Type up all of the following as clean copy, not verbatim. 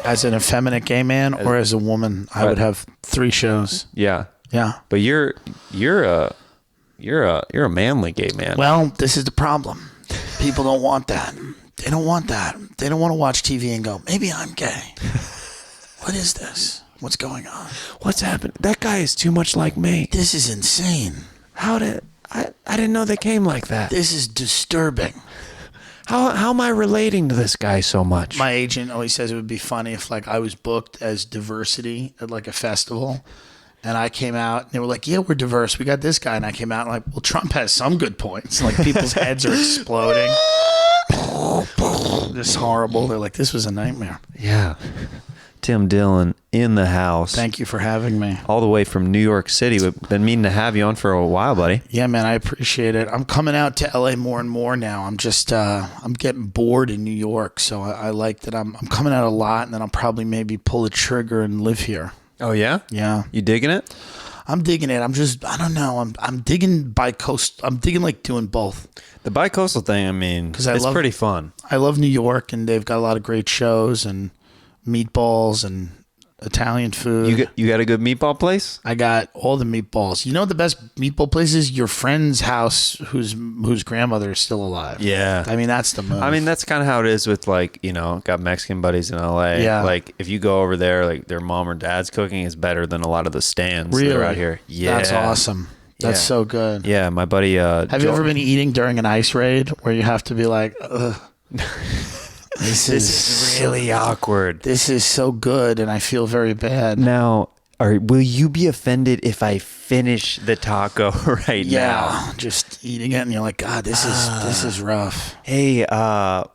As an effeminate gay man or as a woman, I would have 3 shows. Yeah. Yeah. But you're a manly gay man. Well, this is the problem. People don't want that. They don't want that. They don't want to watch TV and go, maybe I'm gay. What is this? What's going on? What's happened? That guy is too much like me. This is insane. I didn't know they came like that. This is disturbing. How am I relating to this guy so much? My agent always says it would be funny if like I was booked as diversity at like a festival and I came out and they were like, yeah, we're diverse. We got this guy. And I came out and like, well, Trump has some good points. Like people's heads are exploding. This is horrible. They're like, this was a nightmare. Yeah. Tim Dillon in the house. Thank you for having me. All the way from New York City. We've been meaning to have you on for a while, buddy. Yeah, man, I appreciate it. I'm coming out to LA more and more now. I'm just, I'm getting bored in New York. So I like that I'm coming out a lot and then I'll probably maybe pull the trigger and live here. Oh, yeah? Yeah. You digging it? I'm digging it. I don't know. I'm digging bi-coast. I'm digging like doing both. The bi-coastal thing, I mean, it's pretty fun. I love New York and they've got a lot of great shows and meatballs and Italian food. You got a good meatball place? I got all the meatballs. You know the best meatball place is your friend's house whose grandmother is still alive. Yeah. I mean, that's the move. I mean, that's kind of how it is with like, got Mexican buddies in LA. Yeah. Like if you go over there, like their mom or dad's cooking is better than a lot of the stands that are out here. Yeah. That's awesome. That's so good. Yeah. My buddy, have you ever been eating during an ice raid where you have to be like, ugh. This is really awkward. This is so good, and I feel very bad. Now, will you be offended if I finish the taco now? Yeah, just eating it, and you're like, God, this is rough. Hey,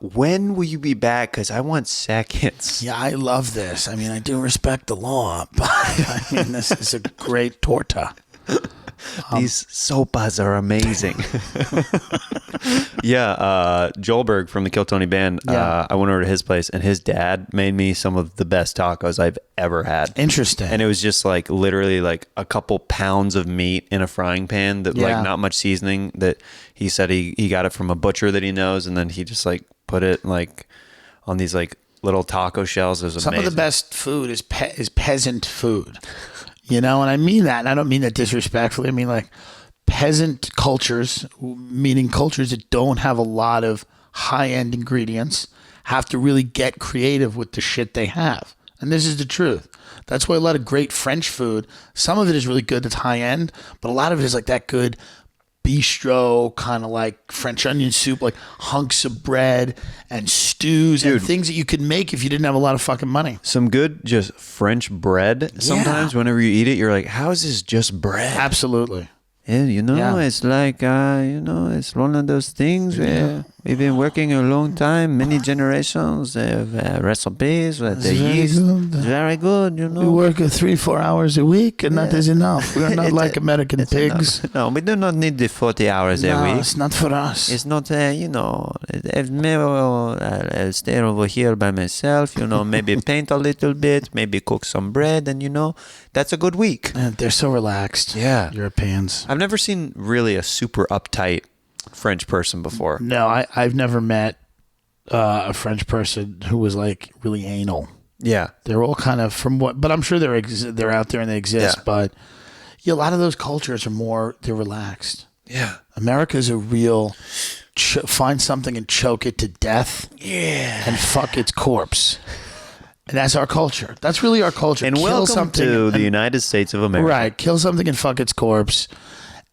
when will you be back? Because I want seconds. Yeah, I love this. I mean, I do respect the law, but I mean, this is a great torta. These sopas are amazing. Yeah, Joelberg from the Kill Tony band, I went over to his place and his dad made me some of the best tacos I've ever had. Interesting. And it was just like literally like a couple pounds of meat in a frying pan that like not much seasoning, that he said he got it from a butcher that he knows, and then he just like put it like on these like little taco shells. It was amazing. Some of the best food is peasant food. You know, and I mean that, and I don't mean that disrespectfully. I mean like peasant cultures, meaning cultures that don't have a lot of high-end ingredients, have to really get creative with the shit they have. And this is the truth. That's why a lot of great French food, some of it is really good, it's high-end, but a lot of it is like that good bistro kind of like French onion soup, like hunks of bread and stews and things that you could make if you didn't have a lot of fucking money. Some good just French bread. Sometimes whenever you eat it, you're like, how is this just bread? Absolutely. Yeah, it's like, it's one of those things where we've been working a long time, many generations of recipes that they use. It's very good, We work 3-4 hours a week, and that is enough. We are not like American pigs. Enough. No, we do not need the 40 hours a week. No, it's not for us. It's not, I'll stay over here by myself, maybe paint a little bit, maybe cook some bread, and, that's a good week. They're so relaxed. Yeah. Europeans. I've never seen really a super uptight French person before. No, I've never met a French person who was like really anal. Yeah. They're all kind of but I'm sure they're out there and they exist. Yeah. But a lot of those cultures are they're relaxed. Yeah. America's a real find something and choke it to death. Yeah. And fuck its corpse. And that's our culture. That's really our culture. And welcome to the United States of America. Right. Kill something and fuck its corpse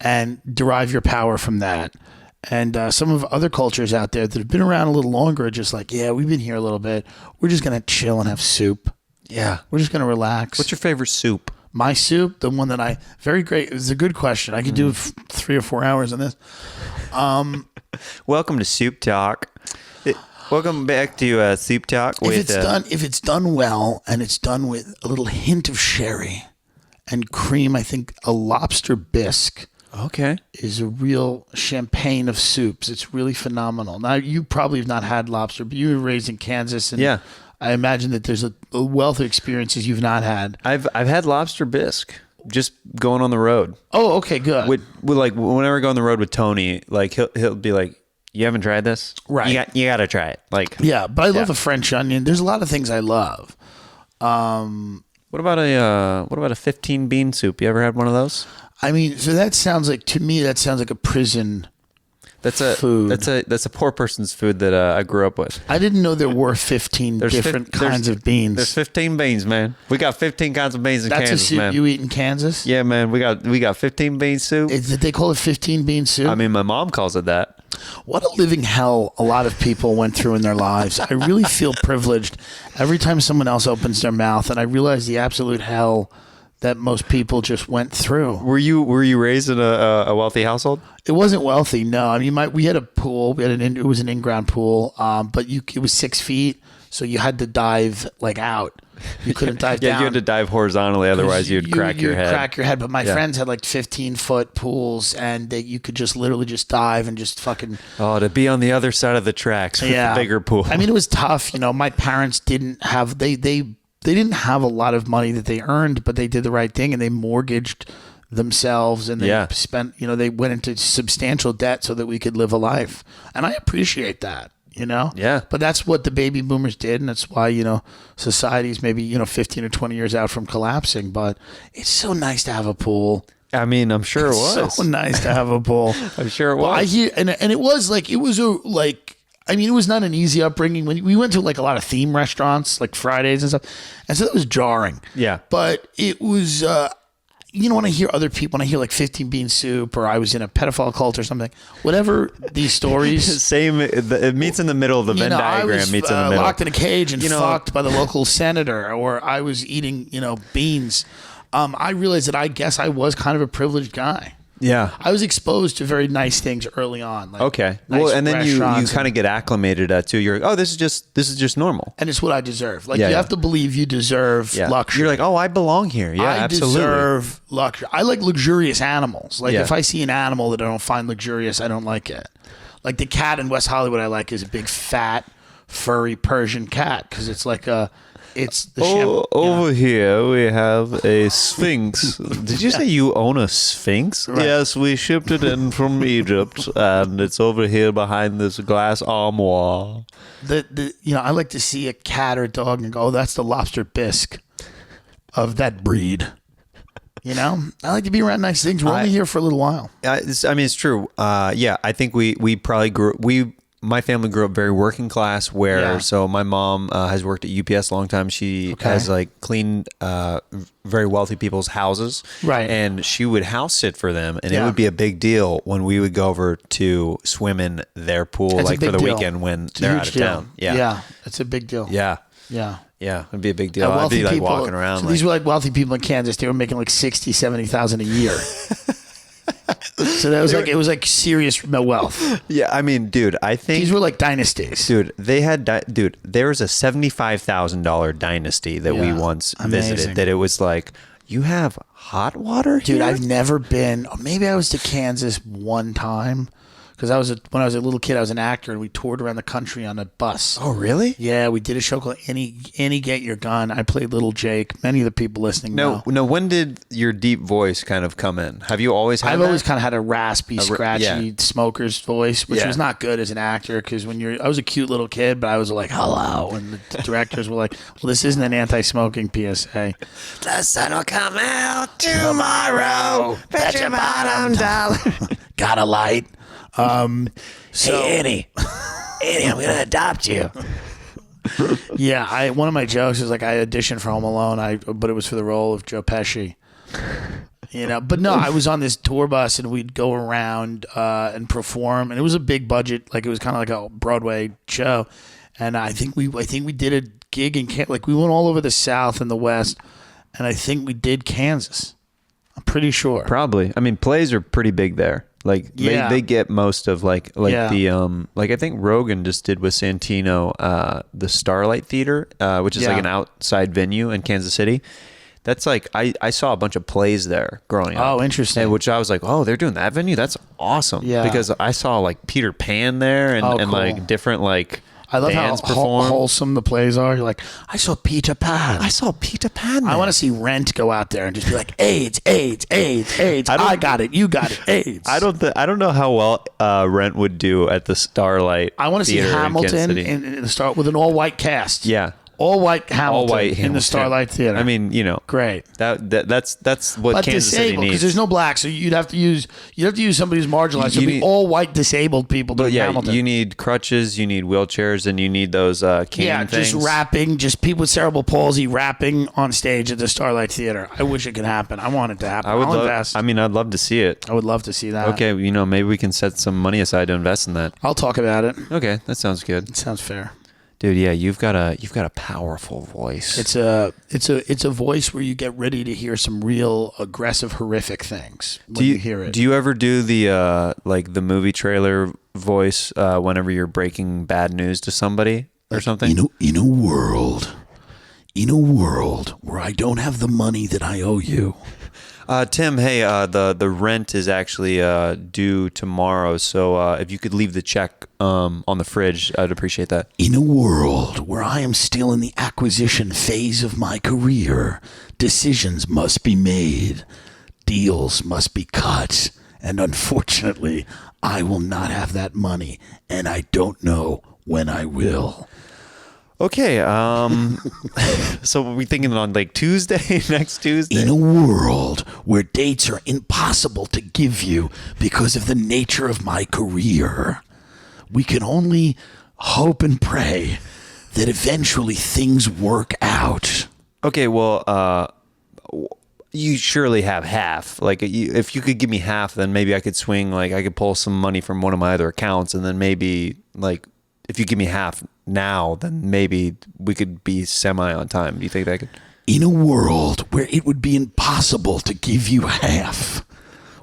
and derive your power from that. And some of other cultures out there that have been around a little longer are just like, yeah, we've been here a little bit. We're just going to chill and have soup. Yeah. We're just going to relax. What's your favorite soup? My soup, the one that very great. It's a good question. I could do 3 or 4 hours on this. Welcome to Soup Talk. Welcome back to Soup Talk. If it's done well and it's done with a little hint of sherry and cream, I think a lobster bisque is a real champagne of soups. It's really phenomenal. Now, you probably have not had lobster, but you were raised in Kansas, and I imagine that there's a wealth of experiences you've not had. I've had lobster bisque just going on the road. Oh, okay, good. With like whenever I go on the road with Tony, like he'll be like, you haven't tried this? Right. You got to try it. Like, yeah, but I love a French onion. There's a lot of things I love. What about a 15 bean soup? You ever had one of those? I mean, so that sounds like a prison. That's a food. That's a poor person's food that I grew up with. I didn't know there were 15 different kinds of beans. There's 15 beans, man. We got 15 kinds of beans in Kansas, That's a soup man. you eat in Kansas? Yeah, man. We got 15 bean soup. Did they call it 15 bean soup? I mean, my mom calls it that. What a living hell a lot of people went through in their lives. I really feel privileged every time someone else opens their mouth, and I realize the absolute hell that most people just went through. Were you raised in a wealthy household? It wasn't wealthy, no. I mean, we had a pool. It was an in-ground pool, but it was 6 feet, so you had to dive like out. You couldn't dive down. Yeah, you had to dive horizontally, otherwise you'd crack your head. Crack your head. But my friends had like 15-foot pools, and you could just literally just dive and just fucking. Oh, to be on the other side of the tracks with the bigger pool. I mean, it was tough. My parents didn't have they didn't have a lot of money that they earned, but they did the right thing and they mortgaged themselves and they spent. They went into substantial debt so that we could live a life, and I appreciate that. Yeah. But that's what the baby boomers did, and that's why, society's maybe, 15 or 20 years out from collapsing. But it's so nice to have a pool. I mean, I'm sure it was. So nice to have a pool. I'm sure it was. Well, I hear, and it was like, it was it was not an easy upbringing. When we went to like a lot of theme restaurants, like Fridays and stuff, and so that was jarring. Yeah. But it was, when I hear other people, when I hear like 15 bean soup, or I was in a pedophile cult or something, whatever these stories. Same, it meets in the middle of the Venn diagram. I was, meets in the middle. Locked in a cage and fucked by the local senator, or I was eating, beans. I realized that I guess I was kind of a privileged guy. Yeah. I was exposed to very nice things early on. Like okay. Nice well, and then you kind of get acclimated to. You're like, oh, this is just normal. And it's what I deserve. Like you have to believe you deserve luxury. You're like, oh, I belong here. Yeah, absolutely. I deserve luxury. I like luxurious animals. Like if I see an animal that I don't find luxurious, I don't like it. Like the cat in West Hollywood I like is a big fat furry Persian cat because it's like it's the over here we have a Sphinx. Did you say you own a Sphinx? Right. Yes, we shipped it in from Egypt, and it's over here behind this glass armoire. I like to see a cat or a dog and go, oh, that's the lobster bisque of that breed. I like to be around nice things. We're only here for a little while. It's true. I think we probably my family grew up very working class so my mom has worked at UPS a long time. She has like cleaned very wealthy people's houses. Right. And she would house sit for them. And it would be a big deal when we would go over to swim in their pool for the weekend when they're out of town. Yeah. Yeah. It's a big deal. Yeah. Yeah. Yeah. It'd be a big deal. I'd be like walking around. So these were like wealthy people in Kansas. They were making like 60, 70,000 a year. So that was it was like serious wealth. Yeah, I mean, dude, I think these were like dynasties. Dude, there was a $75,000 dynasty that we once visited. That it was like, you have hot water here? Dude, I've never been. Maybe I was to Kansas one time. Because when I was a little kid, I was an actor, and we toured around the country on a bus. Oh, really? Yeah, we did a show called Any Get Your Gun. I played Little Jake. Many of the people listening know. No, when did your deep voice kind of come in? Have you always had I've always kind of had a raspy, scratchy smoker's voice, which was not good as an actor. Because I was a cute little kid, but I was like, hello. And the directors were like, well, this isn't an anti-smoking PSA. The sun will come out tomorrow. Bet your bottom dollar. Got a light. Hey, Annie, I'm going to adopt you. Yeah, one of my jokes is like I auditioned for Home Alone, but it was for the role of Joe Pesci. But no, I was on this tour bus and we'd go around and perform, and it was a big budget, like it was kind of like a Broadway show. And I think we did a gig in Kansas. Like we went all over the South and the West, and I think we did Kansas. I'm pretty sure. Probably. I mean, plays are pretty big there. Like they get most of like the I think Rogan just did with Santino the Starlight Theater, which is like an outside venue in Kansas City. That's like I saw a bunch of plays there growing up. Oh, interesting. And which I was like, oh, they're doing that venue? That's awesome. Yeah. Because I saw like Peter Pan there and cool. like different like I love how perform. wholesome the plays are. You're like, I saw Peter Pan. There. I want to see Rent go out there and just be like, AIDS, AIDS, AIDS, AIDS. I got it. You got it. AIDS. I don't know how well Rent would do at the Starlight. I want to see Hamilton in the start with an all-white cast. Yeah. All white Hamilton, All white in Hamilton. the Starlight Theater. I mean, great. That's what But Kansas City disabled, needs. because there's no black, so you'd have to use somebody who's marginalized. So it'd be all white disabled people doing Hamilton. You need crutches, you need wheelchairs, and you need those cane things. Just rapping, just people with cerebral palsy rapping on stage at the Starlight Theater. I wish it could happen. I want it to happen. I'll invest. I mean, I'd love to see it. I would love to see that. Okay, maybe we can set some money aside to invest in that. I'll talk about it. Okay, that sounds good. It sounds fair. Dude, yeah, you've got a powerful voice. It's a voice where you get ready to hear some real aggressive, horrific things when you hear it. Do you ever do the like the movie trailer voice whenever you're breaking bad news to somebody or something? In a world where I don't have the money that I owe you. Tim, hey, the rent is actually due tomorrow, so if you could leave the check on the fridge, I'd appreciate that. In a world where I am still in the acquisition phase of my career, decisions must be made, deals must be cut, and unfortunately, I will not have that money, and I don't know when I will. Okay, so we're thinking on like Tuesday, next Tuesday? In a world where dates are impossible to give you because of the nature of my career, we can only hope and pray that eventually things work out. Okay, well, you surely have half. Like, if you could give me half, then maybe I could swing, like, I could pull some money from one of my other accounts, and then maybe, like, if you give me half now, then maybe we could be semi on time. Do you think that could? In a world where it would be impossible to give you half,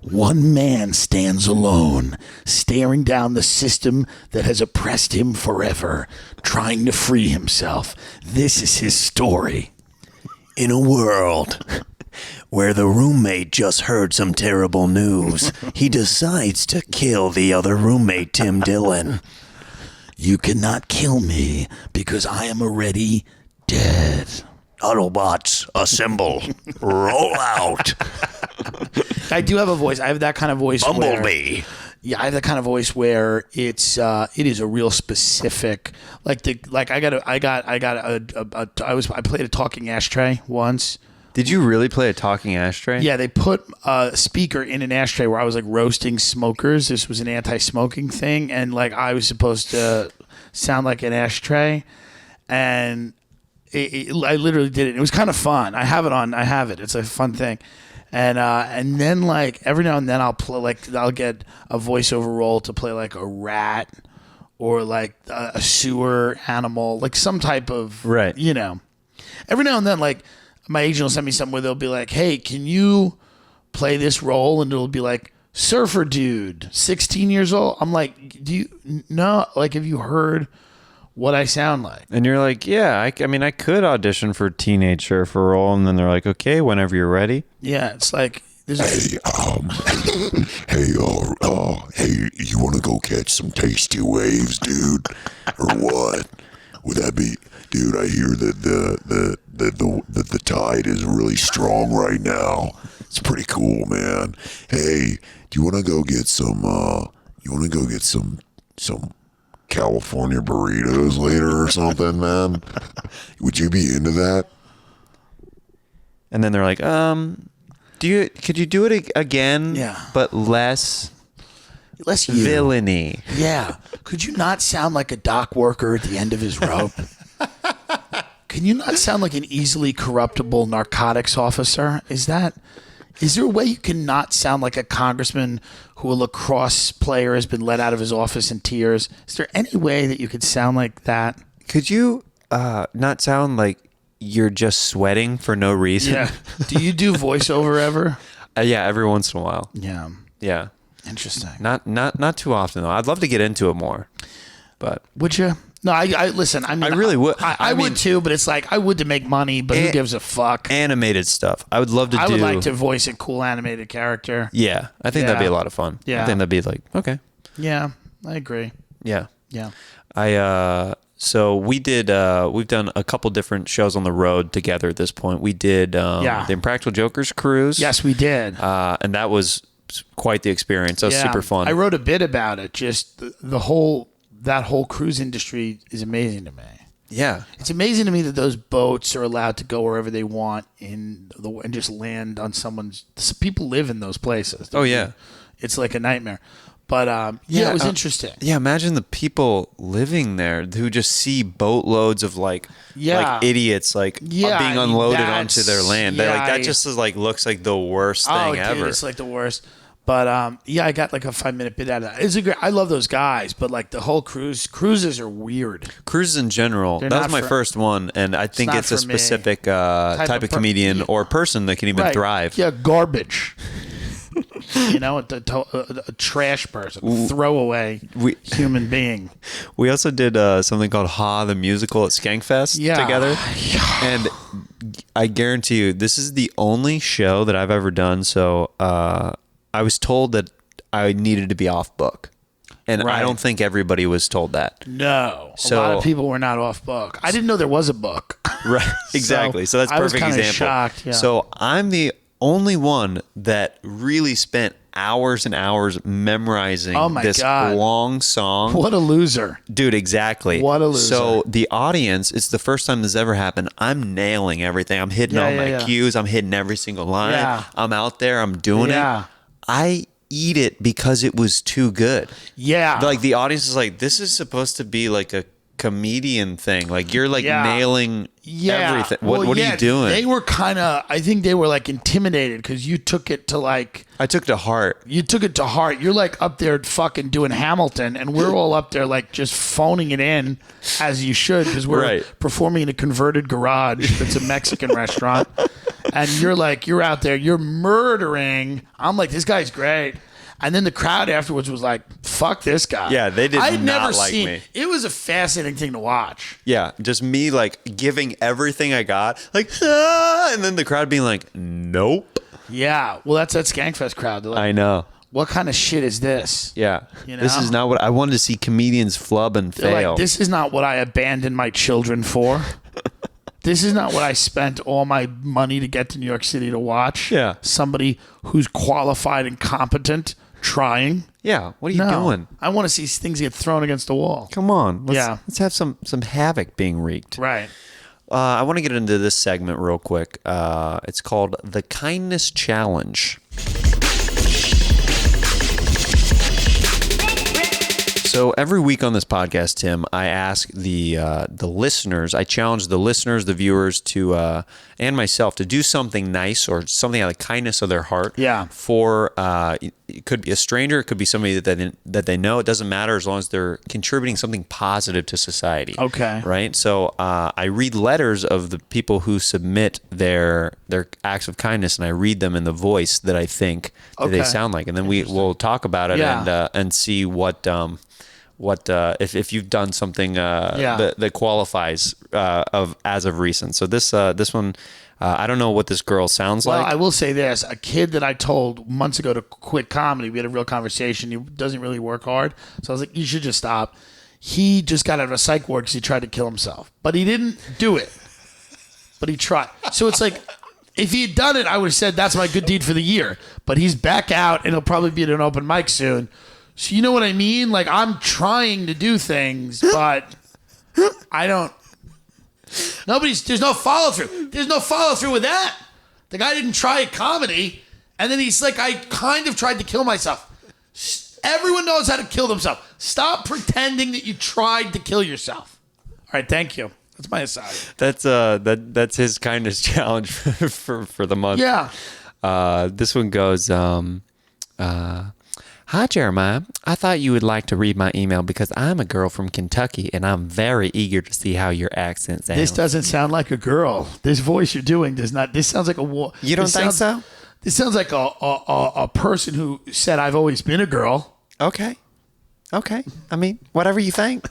one man stands alone, staring down the system that has oppressed him forever, trying to free himself. This is his story. In a world where the roommate just heard some terrible news, he decides to kill the other roommate, Tim Dillon. You cannot kill me because I am already dead. Autobots, assemble. Roll out. I do have a voice. I have that kind of voice. Bumblebee. I have that kind of voice where it is a real specific, I played a talking ashtray once. Did you really play a talking ashtray? Yeah, they put a speaker in an ashtray where I was like roasting smokers. This was an anti-smoking thing, and like I was supposed to sound like an ashtray, and I literally did it. It was kind of fun. I have it. It's a fun thing, and then like every now and then I'll get a voiceover role to play like a rat or like a sewer animal, like some type of right. Every now and then, like. My agent will send me something where they'll be like, hey, can you play this role? And it'll be like, surfer dude, 16 years old. I'm like, have you heard what I sound like? And you're like, yeah, I mean, I could audition for teenage surfer role. And then they're like, okay, whenever you're ready. Yeah, it's like. Hey, hey, you want to go catch some tasty waves, dude? Or what? Would that be... Dude, I hear that the tide is really strong right now. It's pretty cool, man. Hey, do you want to go get some? Some California burritos later or something, man? Would you be into that? And then they're like, could you do it again? Yeah, but less you. Villainy. Yeah. Could you not sound like a dock worker at the end of his rope? Can you not sound like an easily corruptible narcotics officer? Is there a way you can not sound like a congressman who a lacrosse player has been let out of his office in tears? Is there any way that you could sound like that? Could you not sound like you're just sweating for no reason? Yeah. Do you do voiceover ever? Yeah, every once in a while. Yeah. Yeah. Interesting. Not too often though. I'd love to get into it more. But would you? No, I listen. I mean, I really would. I would too, but it's like I would to make money, but who gives a fuck? Animated stuff. I would love to do. I would like to voice a cool animated character. Yeah, I think that'd be a lot of fun. Yeah, I think that'd be like okay. Yeah, I agree. Yeah, yeah. So we did. We've done a couple different shows on the road together at this point. We did the Impractical Jokers cruise. Yes, we did. And that was quite the experience. That was super fun. I wrote a bit about it. Just that whole cruise industry is amazing to me. Yeah. It's amazing to me that those boats are allowed to go wherever they want and just land on someone's. People live in those places. Oh, yeah. It's like a nightmare. But it was interesting. Yeah, imagine the people living there who just see boatloads of like idiots being unloaded onto their land. That just looks like the worst thing ever. Dude, it's like the worst. But I got like a 5-minute bit out of that. I love those guys, but like the whole cruises are weird. Cruises in general. That was my first one, and I think it's a specific type of comedian or person that can even thrive. Yeah, garbage. A trash person, throwaway human being. We also did something called Ha the Musical at Skankfest together. And I guarantee you, this is the only show that I've ever done. So I was told that I needed to be off book. And I don't think everybody was told that. No. A lot of people were not off book. I didn't know there was a book. Right. Exactly. So that's a perfect example. I was kind of shocked. Yeah. So I'm the only one that really spent hours and hours memorizing this long song. What a loser. Dude, exactly. What a loser. So the audience, it's the first time this ever happened. I'm nailing everything. I'm hitting all my cues. I'm hitting every single line. Yeah. I'm out there. I'm doing it. I eat it because it was too good. Yeah. Like the audience is like, this is supposed to be like a comedian thing. Like you're like nailing everything. What are you doing? They were I think they were like intimidated because you took it to like. I took it to heart. You took it to heart. You're like up there fucking doing Hamilton, and we're all up there like just phoning it in as you should because we're performing in a converted garage that's a Mexican restaurant. And you're out there, you're murdering. I'm like, this guy's great. And then the crowd afterwards was like, fuck this guy. Yeah, they did not like me. It was a fascinating thing to watch. Yeah, just me like giving everything I got, like, and then the crowd being like, nope. Yeah, well, that's that Skankfest crowd. Like, I know. What kind of shit is this? Yeah. This is not what I wanted to see comedians flub and fail. Like, this is not what I abandoned my children for. This is not what I spent all my money to get to New York City to watch. Yeah. Somebody who's qualified and competent trying. Yeah. What are you doing? I want to see things get thrown against the wall. Come on. Let's have some havoc being wreaked. Right. I want to get into this segment real quick. It's called The Kindness Challenge. So every week on this podcast, Tim, I ask the listeners, I challenge the listeners, the viewers to, and myself to do something nice or something out of the kindness of their heart. Yeah. For, it could be a stranger, it could be somebody that they know. It doesn't matter as long as they're contributing something positive to society. Okay. Right. So I read letters of the people who submit their acts of kindness, and I read them in the voice that I think that they sound like, and then we'll talk about it and see what if you've done something that qualifies as of recent. So this one, I don't know what this girl sounds like. Well, I will say this: a kid that I told months ago to quit comedy, we had a real conversation. He doesn't really work hard, so I was like, "You should just stop." He just got out of a psych ward because he tried to kill himself, but he didn't do it. But he tried. So it's like, if he had done it, I would have said that's my good deed for the year. But he's back out, and he'll probably be at an open mic soon. So you know what I mean? Like, I'm trying to do things, but I don't. There's no follow through. There's no follow through with that. The guy didn't try comedy, and then he's like, I kind of tried to kill myself. Everyone knows how to kill themselves. Stop pretending that you tried to kill yourself. All right, thank you. That's my aside. That's his kindness challenge for the month. Yeah. This one goes. Hi, Jeremiah. I thought you would like to read my email because I'm a girl from Kentucky and I'm very eager to see how your accent sounds. This doesn't sound like a girl. This voice you're doing does not. This sounds like a. You don't think so? This sounds like a person who said, I've always been a girl. Okay. I mean, whatever you think.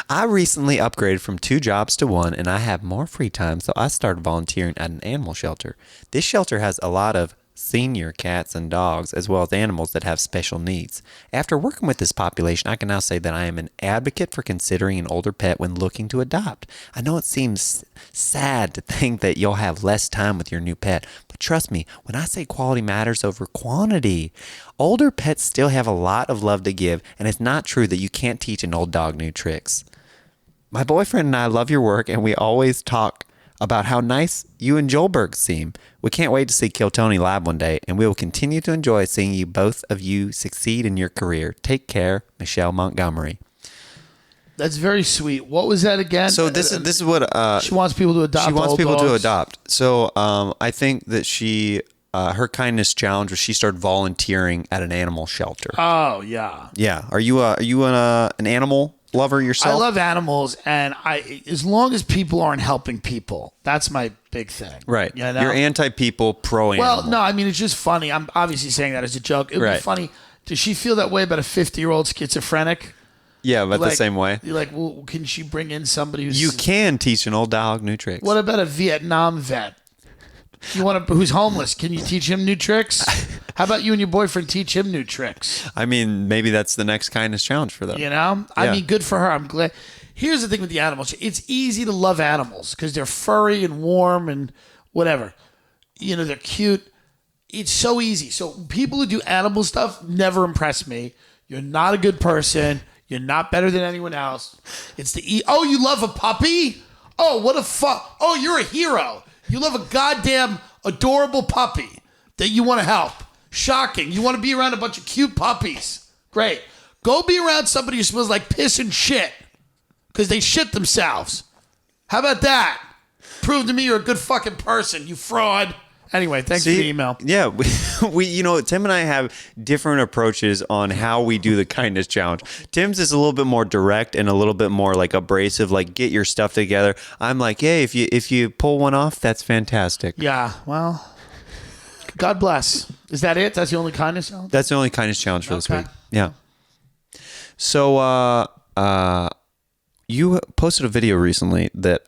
I recently upgraded from 2 jobs to 1 and I have more free time, so I started volunteering at an animal shelter. This shelter has a lot of senior cats and dogs, as well as animals that have special needs. After working with this population, I can now say that I am an advocate for considering an older pet when looking to adopt. I know it seems sad to think that you'll have less time with your new pet, but trust me, when I say quality matters over quantity, older pets still have a lot of love to give, and it's not true that you can't teach an old dog new tricks. My boyfriend and I love your work, and we always talk about how nice you and Joelberg seem. We can't wait to see Kill Tony live one day, and we will continue to enjoy seeing you both of you succeed in your career. Take care, Michelle Montgomery. That's very sweet. What was that again? So this is what she wants people to adopt. She wants old people to dogs. adopt. So I think that she her kindness challenge was she started volunteering at an animal shelter. Oh yeah. Yeah. Are you an animal lover yourself? I love animals, and as long as people aren't helping people, that's my big thing. Right. You know? You're anti-people, pro-animal. Well, no, I mean, it's just funny. I'm obviously saying that as a joke. It would be funny. Does she feel that way about a 50-year-old schizophrenic? Yeah, but the same way. You're like, well, can she bring in somebody who's... You can teach an old dog new tricks. What about a Vietnam vet? Who's homeless? Can you teach him new tricks? How about you and your boyfriend teach him new tricks? I mean, maybe that's the next kindness challenge for them. You know? I mean, good for her. I'm glad. Here's the thing with the animals. It's easy to love animals because they're furry and warm and whatever. You know, they're cute. It's so easy. So people who do animal stuff never impress me. You're not a good person. You're not better than anyone else. It's oh, you love a puppy? Oh, what a oh, you're a hero. You love a goddamn adorable puppy that you want to help. Shocking. You want to be around a bunch of cute puppies. Great. Go be around somebody who smells like piss and shit because they shit themselves. How about that? Prove to me you're a good fucking person, you fraud. Anyway, thanks for the email. Yeah, we Tim and I have different approaches on how we do the kindness challenge. Tim's is a little bit more direct and a little bit more like abrasive, like get your stuff together. I'm like, hey, if you pull one off, that's fantastic. Yeah, well, God bless. Is that it? That's the only kindness challenge? That's the only kindness challenge for this week. Yeah. So you posted a video recently that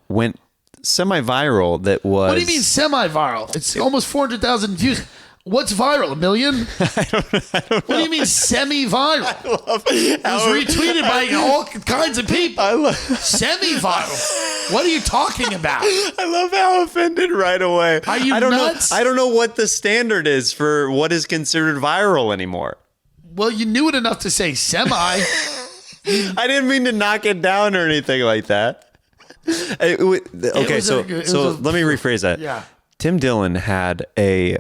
went semi-viral that was... What do you mean semi-viral? It's almost 400,000 views. What's viral? 1 million? I don't know. What do you mean semi-viral? It was retweeted by all kinds of people. Semi-viral. What are you talking about? I love how offended right away. Are you nuts? I don't know what the standard is for what is considered viral anymore. Well, you knew it enough to say semi. I didn't mean to knock it down or anything like that. Okay, so let me rephrase that. Yeah. Tim Dillon had a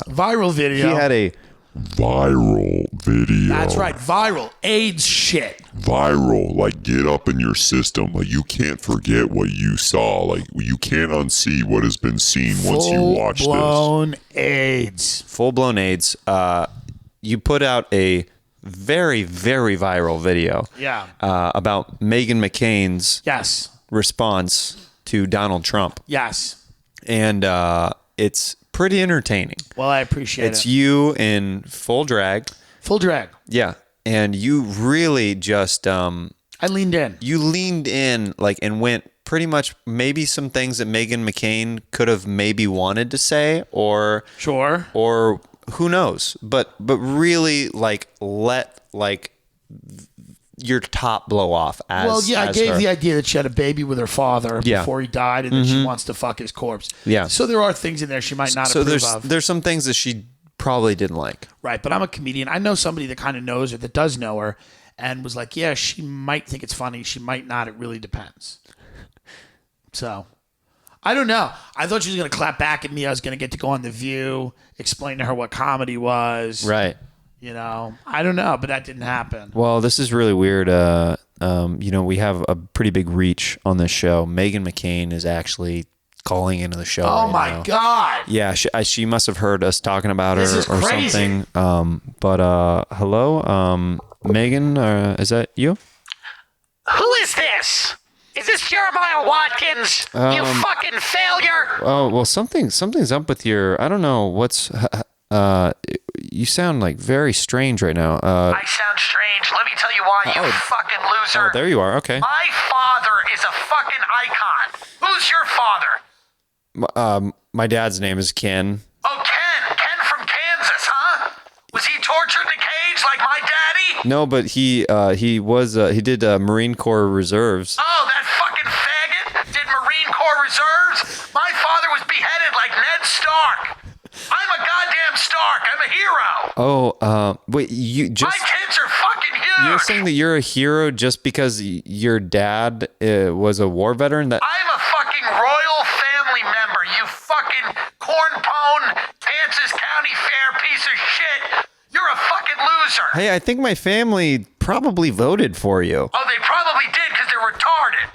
viral video. He had a viral video. That's right, viral AIDS shit. Viral, like get up in your system. Like you can't forget what you saw. Like you can't unsee what has been seen once you watch this. Full-blown AIDS. Full-blown AIDS. You put out a very, very viral video. Yeah. About Meghan McCain's response to Donald Trump. Yes. And it's pretty entertaining. Well, I appreciate it. It's you in full drag. Full drag. Yeah. And you really just... I leaned in. You leaned in and went pretty much maybe some things that Meghan McCain could have maybe wanted to say or... Sure. Or who knows? But really let your top blow off as I gave her. the idea that she had a baby with her father before he died and that she wants to fuck his corpse. Yeah. So there are things in there she might not approve of. There's some things that she probably didn't like. Right, but I'm a comedian. I know somebody that kind of knows her, that does know her, and was like, yeah, she might think it's funny. She might not. It really depends. So, I don't know. I thought she was going to clap back at me. I was going to get to go on The View, explain to her what comedy was. Right. You know, I don't know, but that didn't happen. Well, this is really weird. We have a pretty big reach on this show. Meghan McCain is actually calling into the show. Oh my God. Yeah, she must have heard us talking about her or crazy. something. Hello, Meghan, is that you? Who is this? Is this Jeremiah Watkins? You fucking failure! Oh well, something's up with your. I don't know what's. You sound like very strange right now. I sound strange. Let me tell you why, you fucking loser. Oh, there you are. Okay. My father is a fucking icon. Who's your father? My dad's name is Ken. Oh, Ken. Ken from Kansas, huh? Was he tortured in a cage like my daddy? No, but he did Marine Corps Reserves. Oh, that fucking faggot did Marine Corps Reserves? My father was beheaded like Ned Stark. I'm a goddamn Stark. I'm a hero. Oh, wait, you just... My kids are fucking You're saying that you're a hero just because your dad was a war veteran? That I'm a fucking royal family member, you fucking cornpone, Kansas County Fair piece of shit. You're a fucking loser. Hey, I think my family probably voted for you. Oh, they probably did because they're retarded.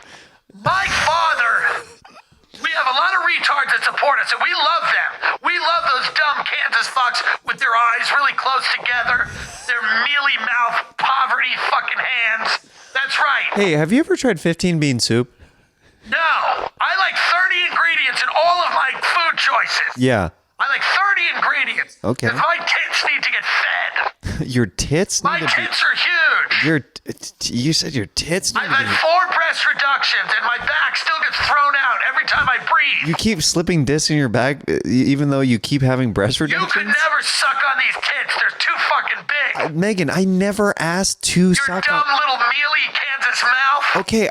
My father, we have a lot of retards that support us, and we love them. We love those dumb Kansas fucks with their eyes really close together, their mealy mouth, poverty fucking hands. That's right. Hey, have you ever tried 15 bean soup? No, I like 30 ingredients in all of my food choices. Yeah. I like 30 ingredients. Okay. Because my tits need to get fed. Your tits? My tits are huge. You said your tits need I've to had 4 breast reductions, and my back still gets thrown out every time I breathe. You keep slipping discs in your bag, even though you keep having breast You reductions? could never suck on these tits. They're too fucking big. Megan, I never asked to Your suck dumb on... little mealy Kansas mouth. Okay,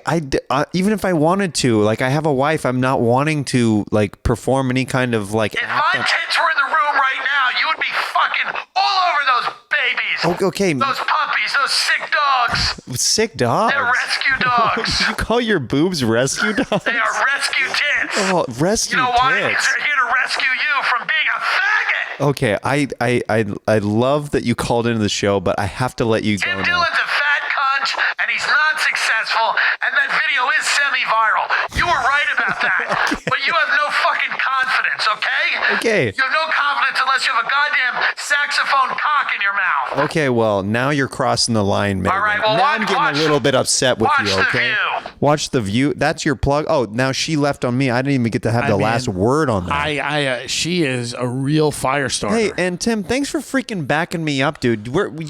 even if I wanted to, like, I have a wife, I'm not wanting to, like, perform any kind of, like... If my tits were in the room right now, you would be fucking all over those babies. Okay. Those puppies, those sick dogs. Sick dogs? They're rescue dogs. You call your boobs rescue dogs? They are rescue tits. Oh, rescue You know why? Because tits. they're here to rescue you from being a faggot. Okay, I love that you called into the show, but I have to let you go Tim now. Dillon's a fat cunt, and he's not successful, and that video is semi-viral. You were right about that, but you have no fucking confidence, okay? Okay. You have no confidence unless you have a goddamn saxophone cock in your mouth. Okay, well, now you're crossing the line, Megan. All right, well, now I'm getting a little bit upset with watch you, The okay? View. Watch The View. That's your plug? Oh, now she left on me. I didn't even get to have the last word on that. She is a real fire starter. Hey, and Tim, thanks for freaking backing me up, dude. Where were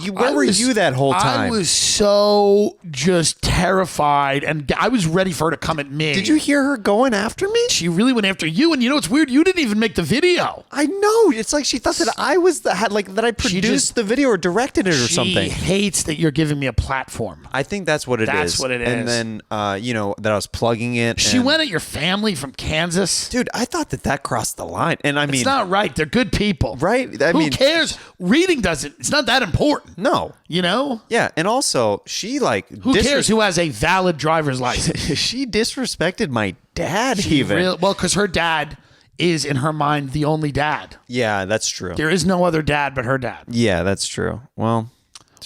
you that whole time? I was so just terrified, and I was ready for her to come at me. Did you hear her going after me? She really went after you, and you know what's weird? You didn't even make the video. I know. It's like she thought that I was that I produced the video or directed it or something. She hates that you're giving me a platform. I think that's what it is. That's what it is. And then, that I was plugging it. She went at your family from Kansas. Dude, I thought that crossed the line. And I mean, it's not right. They're good people. Right? Who cares? Reading doesn't. It's not that important. No. You know? Yeah. And also, she who cares who has a valid driver's license? She disrespected my dad because her dad is, in her mind, the only dad. Yeah, that's true. There is no other dad but her dad. Yeah, that's true. Well,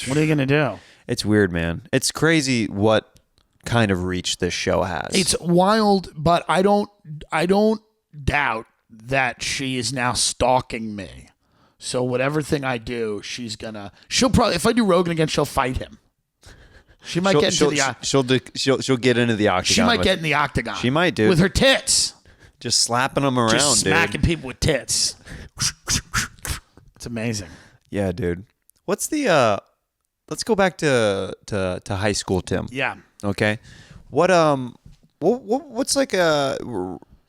what are you going to do? It's weird, man. It's crazy what kind of reach this show has. It's wild, but I don't doubt that she is now stalking me. So whatever thing I do, she'll probably, if I do Rogan again, she'll fight him. She might get into the she'll get into the octagon. She might get in the octagon. She might, dude. With her tits. Just slapping them around, just smacking dude. people with tits. It's amazing. Yeah, dude. What's the let's go back to high school, Tim. Yeah. Okay. What's like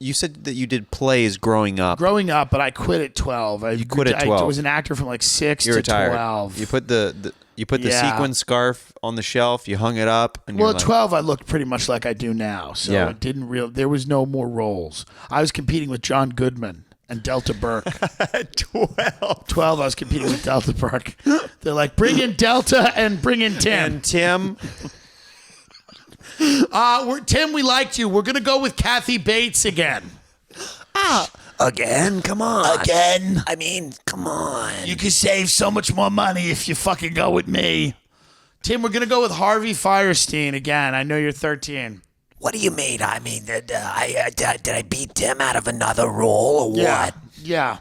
you said that you did plays growing up. But I quit at 12. You quit at 12. I was an actor from like 6 You're to retired. 12. You put the sequin scarf on the shelf, you hung it up, and at 12 I looked pretty much like I do now. So yeah. it didn't there was no more roles. I was competing with John Goodman and Delta Burke. 12 I was competing with Delta Burke. They're like, bring in Delta and bring in Tim. And Tim Tim, we liked you. We're gonna go with Kathy Bates again. Again? Come on. Again? I mean, come on. You can save so much more money if you fucking go with me. Tim, we're gonna go with Harvey Fierstein again. I know you're 13. What do you mean? I mean, did I beat Tim out of another role or what? Yeah.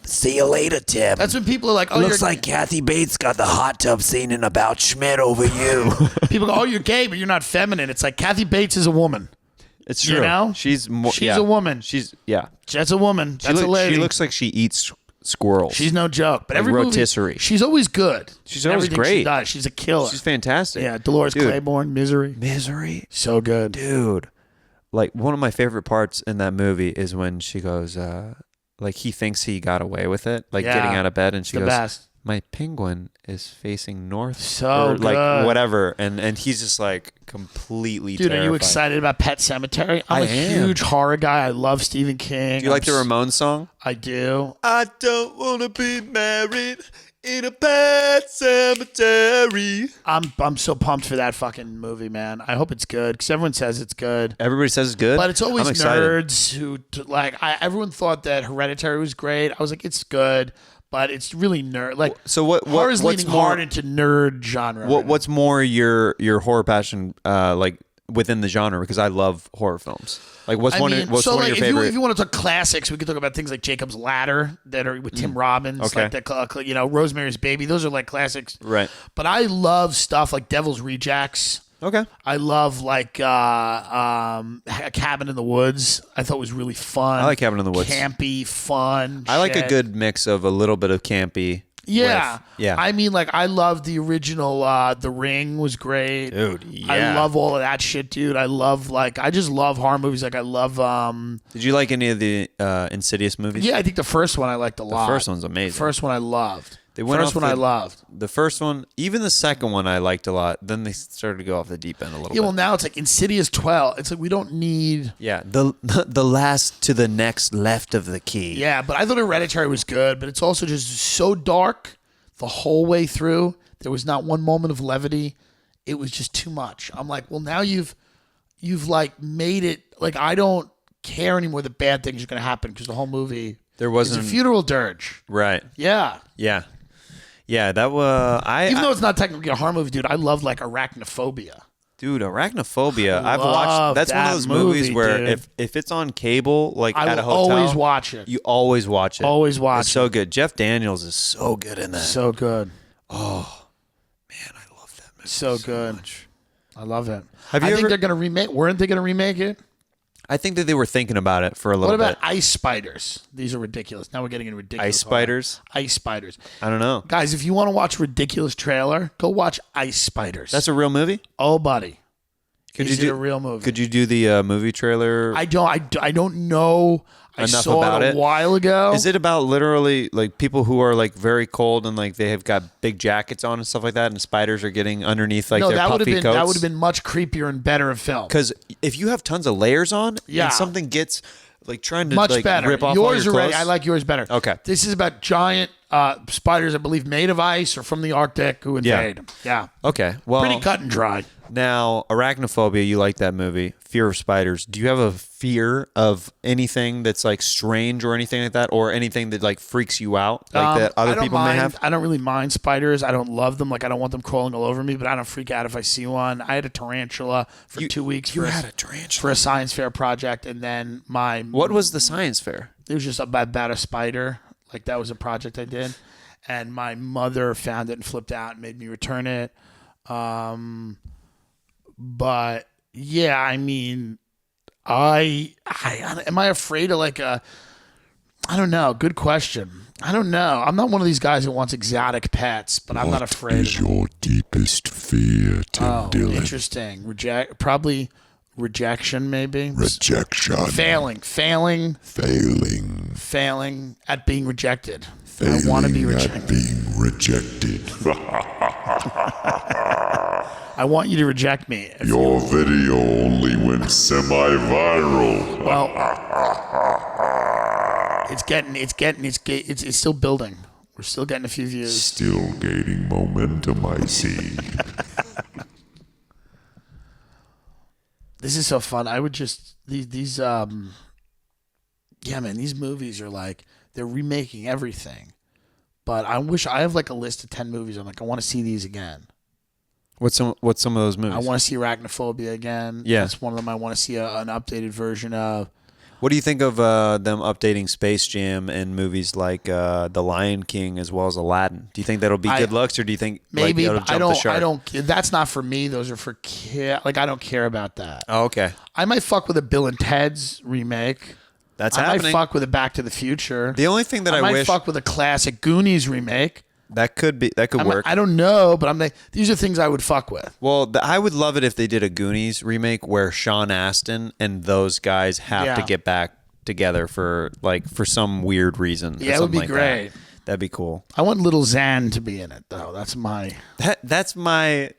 See you later, Tim. That's when people are like, looks like Kathy Bates got the hot tub scene in About Schmidt over you. People go, you're gay, but you're not feminine. It's like Kathy Bates is a woman. It's true. You know? She's a woman. That's a woman. That's a lady. She looks like she eats squirrels. She's no joke. But like every rotisserie. movie, she's always good. She's always Everything great. She does. She's a killer. She's fantastic. Yeah, Dolores Claiborne, Misery. So good. Dude. Like, one of my favorite parts in that movie is when she goes, like, he thinks he got away with it, like getting out of bed, and she goes, best. My penguin is facing north. So good. Like, whatever. And he's just, like, completely Dude, terrified. are you excited about Pet Sematary? I'm I a am. huge horror guy. I love Stephen King. Do you like the Ramones song? I do. I don't want to be married in a pet cemetery. I'm so pumped for that fucking movie, man. I hope it's good because everyone says it's good. Everybody says it's good, But it's always I'm excited. nerds who everyone thought that Hereditary was great. I was like, it's good, but it's really nerd. Like, So what horror's what's leaning more hard into nerd genre. what's more your horror passion like within the genre? Because I love horror films. Like what's one of your favorite? If you want to talk classics, we could talk about things like Jacob's Ladder that are with Tim Robbins, Okay. like the Rosemary's Baby. Those are like classics, Right. But I love stuff like Devil's Rejects. Okay. I love like A Cabin in the Woods. I thought was really fun. I like Cabin in the Woods. Campy, fun. I like a shit. good mix of a little bit of campy. Yeah, Yeah. I mean, like I love the original. The Ring was great, Dude, I yeah. love all of that shit, dude. I just love horror movies. Like I love. Did you like any of the Insidious movies? Yeah, I think the first one I liked a lot. first one's amazing. The first one I loved. They went first off one I the- loved. The first one, even the second one, I liked a lot. Then they started to go off the deep end a little Yeah, bit. well now it's like Insidious 12. It's like we don't need. Yeah, the last to the next left of the key. Yeah, but I thought Hereditary was good, but it's also just so dark the whole way through. There was not one moment of levity. It was just too much. I'm like, well, now you've like made it like I don't care anymore that bad things are going to happen because the whole movie There is wasn't a funeral dirge. right. Yeah. Yeah, yeah. That was Even though it's not technically a horror movie, dude, I love like Arachnophobia. dude. Arachnophobia. I've love watched. That's one of that those movies movie, where dude. if it's on cable, like I at a will hotel, always watch it. You always watch it. Always watch It's so good. Jeff Daniels is so good in that. So good. Man, I love that movie. So good. I love it. Have you I think ever- they're going to remake. Weren't they going to remake it? I think that they were thinking about it for a little What about bit. ice spiders? These are ridiculous. Now we're getting into ridiculous. Ice horror. spiders? Ice spiders. I don't know. Guys, if you want to watch a ridiculous trailer, go watch Ice Spiders. That's a real movie. oh, buddy. Could Is you it do a real movie? Could you do the movie trailer? I don't know. I Enough saw about it a it? while ago. Is it about literally like people who are like very cold and like they have got big jackets on and stuff like that, and spiders are getting underneath like no, their that would have puffy been coats? that would have been much creepier and better in film. Because if you have tons of layers on, Yeah. and something gets like trying to Much like better. rip off Yours all your already. clothes. I like yours better. Okay. This is about giant spiders, I believe, made of ice or from the Arctic who invade. Yeah. Okay, well, Pretty cut and dry. now arachnophobia. You like that movie? Fear of spiders. Do you have a fear of anything that's like strange or anything like that, or anything that like freaks you out, like that I other don't people mind, may have? I don't really mind spiders. I don't love them. Like I don't want them crawling all over me, but I don't freak out if I see one. I had a tarantula for 2 weeks. You for had a tarantula for a science fair project, and then What was the science fair? it was just about a spider. Like that was a project I did, and my mother found it and flipped out and made me return it. But yeah, I mean, I am I afraid of like a? I don't know. Good question. I don't know. I'm not one of these guys who wants exotic pets, but I'm not afraid Is of them. your deepest fear, Tim Dillon? Interesting. Probably rejection, maybe. Rejection. Failing Failing. at being rejected. Failing I want to be at rejected. being rejected. I want you to reject me. Your video only went semi-viral. Well, it's still building. We're still getting a few views. Still gaining momentum, I see. This is so fun. I would just these yeah, man, these movies are like they're remaking everything. But I wish I have like a list of 10 movies. I'm like, I want to see these again. What's some of those movies? I want to see Arachnophobia again. Yeah. That's one of them I want to see an updated version of. What do you think of them updating Space Jam and movies like The Lion King as well as Aladdin? Do you think that'll be good looks, or do you think Maybe like, that'll jump the shark? I don't. That's not for me. Those are for kids. Like I don't care about that. Oh, okay, I might fuck with a Bill and Ted's remake. that's I happening. might fuck with a Back to the Future. The only thing that I might wish fuck with a classic Goonies remake. that could work. I don't know, but I'm like, these are things I would fuck with. Well, I would love it if they did a Goonies remake where Sean Astin and those guys have to get back together for some weird reason. Yeah, or it would be something like great. That. That'd be cool. I want Little Xan to be in it, though. That's my That's the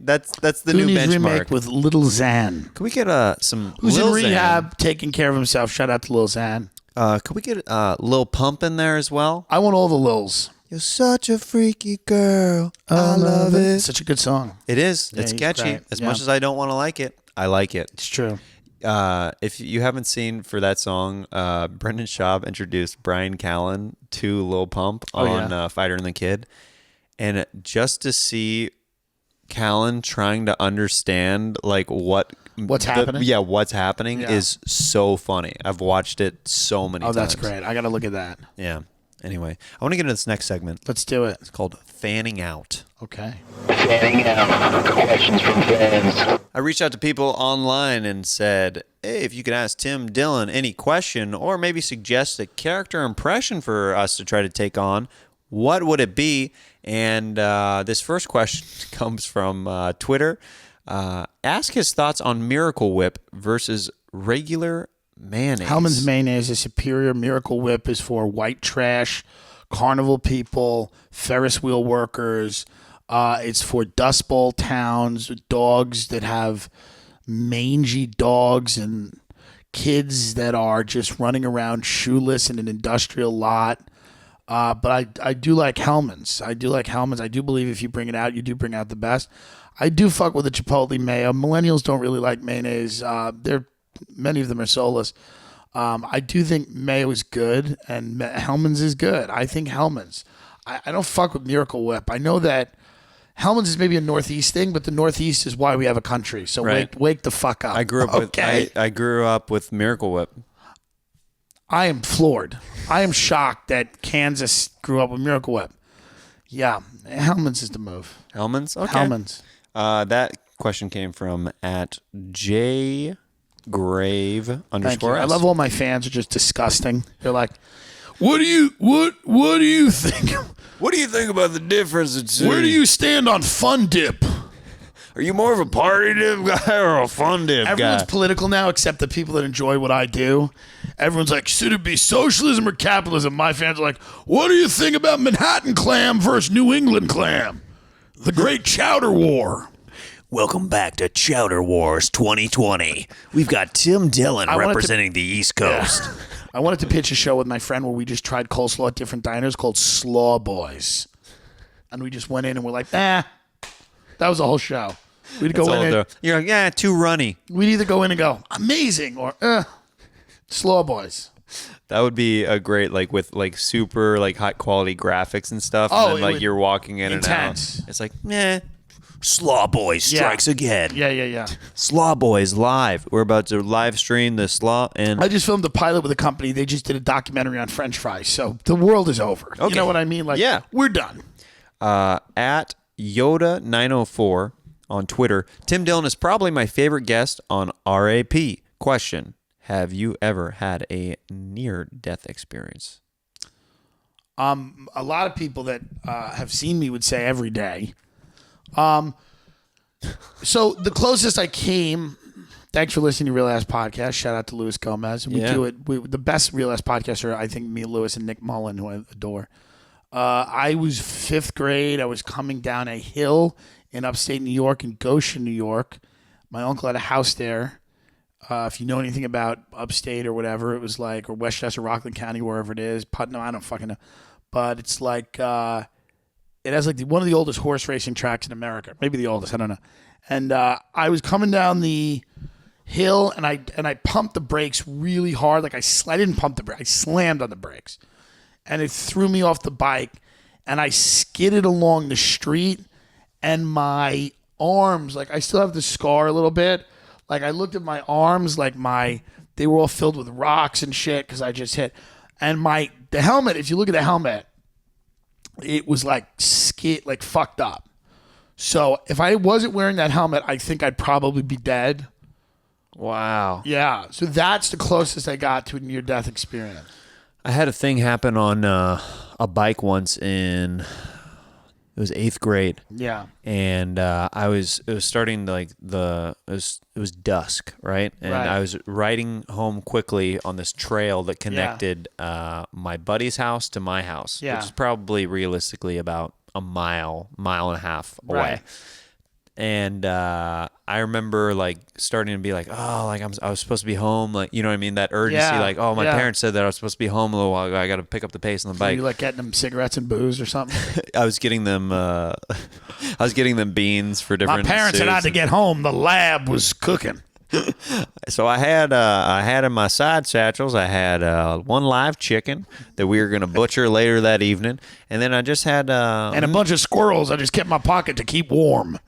Goonies new benchmark. remake with Little Xan, Can we get some who's Lil in Xan? rehab, taking care of himself. Shout out to Lil Xan. Could we get Lil Pump in there as well? I want all the Lils. You're such a freaky girl. I love it. Such a good song. It is. It's he's catchy. great. As Yeah. much as I don't want to like it, I like it. It's true. If you haven't seen for that song, Brendan Schaub introduced Brian Callen to Lil Pump on Fighter and the Kid. And just to see Callen trying to understand like what's happening? What's happening is so funny. I've watched it so many times. Oh, that's great. I got to look at that. Yeah. Anyway, I want to get into this next segment. Let's do it. It's called Fanning Out. Okay. Fanning out. Questions from fans. I reached out to people online and said, hey, if you could ask Tim Dillon any question or maybe suggest a character impression for us to try to take on, what would it be? And this first question comes from Twitter. Ask his thoughts on Miracle Whip versus regular mayonnaise. Hellman's mayonnaise is superior. Miracle Whip is for white trash, carnival people, Ferris wheel workers. It's for Dust Bowl towns, dogs that have mangy dogs and kids that are just running around shoeless in an industrial lot. But I do like Hellman's. I do believe if you bring it out, you do bring out the best. I do fuck with the Chipotle mayo. Millennials don't really like mayonnaise. Many of them are soulless. I do think mayo is good, and Hellman's is good. I think Hellman's. I don't fuck with Miracle Whip. I know that Hellman's is maybe a Northeast thing, but the Northeast is why we have a country. So Right. wake the fuck up. I grew up I grew up with Miracle Whip. I am floored. I am shocked that Kansas grew up with Miracle Whip. Yeah, Hellman's is the move. Hellman's? Okay. Hellman's. That question came from @jgrave_. Thank you. I love all my fans are just disgusting. They're like, what do you think? What do you think about the difference? Where do you stand on Fun Dip? Are you more of a party dip guy or a fun dip Everyone's guy? political now except the people that enjoy what I do. Everyone's like, should it be socialism or capitalism? My fans are like, what do you think about Manhattan clam versus New England clam? The Great Chowder War. Welcome back to Chowder Wars 2020. We've got Tim Dillon wanted to- representing the East Coast. I wanted to pitch a show with my friend where we just tried coleslaw at different diners called Slaw Boys. And we just went in and we're like, that was the whole show. We'd go in and You're like, yeah, too runny. we'd either go in and go, amazing, or Slaw Boys. That would be a great, like, with, like, super, like, high quality graphics and stuff. Oh, and then, it like, would- you're walking in intense. and out. It's like, meh. Slaw Boys strikes again. Yeah. Slaw Boys live. We're about to live stream the Slaw. And I just filmed a pilot with a company. They just did a documentary on French fries. So the world is over. You Okay. know what I mean? Like, Yeah. we're done. at Yoda904 on Twitter, Tim Dillon is probably my favorite guest on RAP. Question: have you ever had a near-death experience? A lot of people that have seen me would say every day. So the closest I came, thanks for listening to Real Ass Podcast. Shout out to Luis Gomez. We Yeah. do it. The best Real Ass podcaster, I think, me, Luis, and Nick Mullen, who I adore. I was 5th grade. I was coming down a hill in upstate New York, in Goshen, New York. My uncle had a house there. If you know anything about upstate or whatever, it was like, or Westchester, Rockland County, wherever it is. Putnam, I don't fucking know. But it's like, it has like one of the oldest horse racing tracks in America. Maybe the oldest, I don't know. And I was coming down the hill, and I pumped the brakes really hard. Like I didn't pump the brakes. I slammed on the brakes. And it threw me off the bike, and I skidded along the street, and my arms, like I still have the scar a little bit. Like I looked at my arms, like they were all filled with rocks and shit because I just hit. And the helmet, if you look at the helmet, it was like fucked up. So if I wasn't wearing that helmet, I think I'd probably be dead. Wow. Yeah. So that's the closest I got to a near-death experience. I had a thing happen on a bike once it was 8th grade. Yeah. And it was starting like it was dusk, right? And Right. I was riding home quickly on this trail that connected my buddy's house to my house, Yeah. which is probably realistically about a mile and a half away. Right. And I remember like starting to be like, oh, like I was supposed to be home, like, you know what I mean? That urgency, like, oh, my parents said that I was supposed to be home a little while ago. I got to pick up the pace on the bike. You like getting them cigarettes and booze or something? I was getting them beans for different. My parents had to get home. The lab was cooking. So I had in my side satchels, I had one live chicken that we were going to butcher later that evening, and then I just had and a bunch of squirrels I just kept in my pocket to keep warm.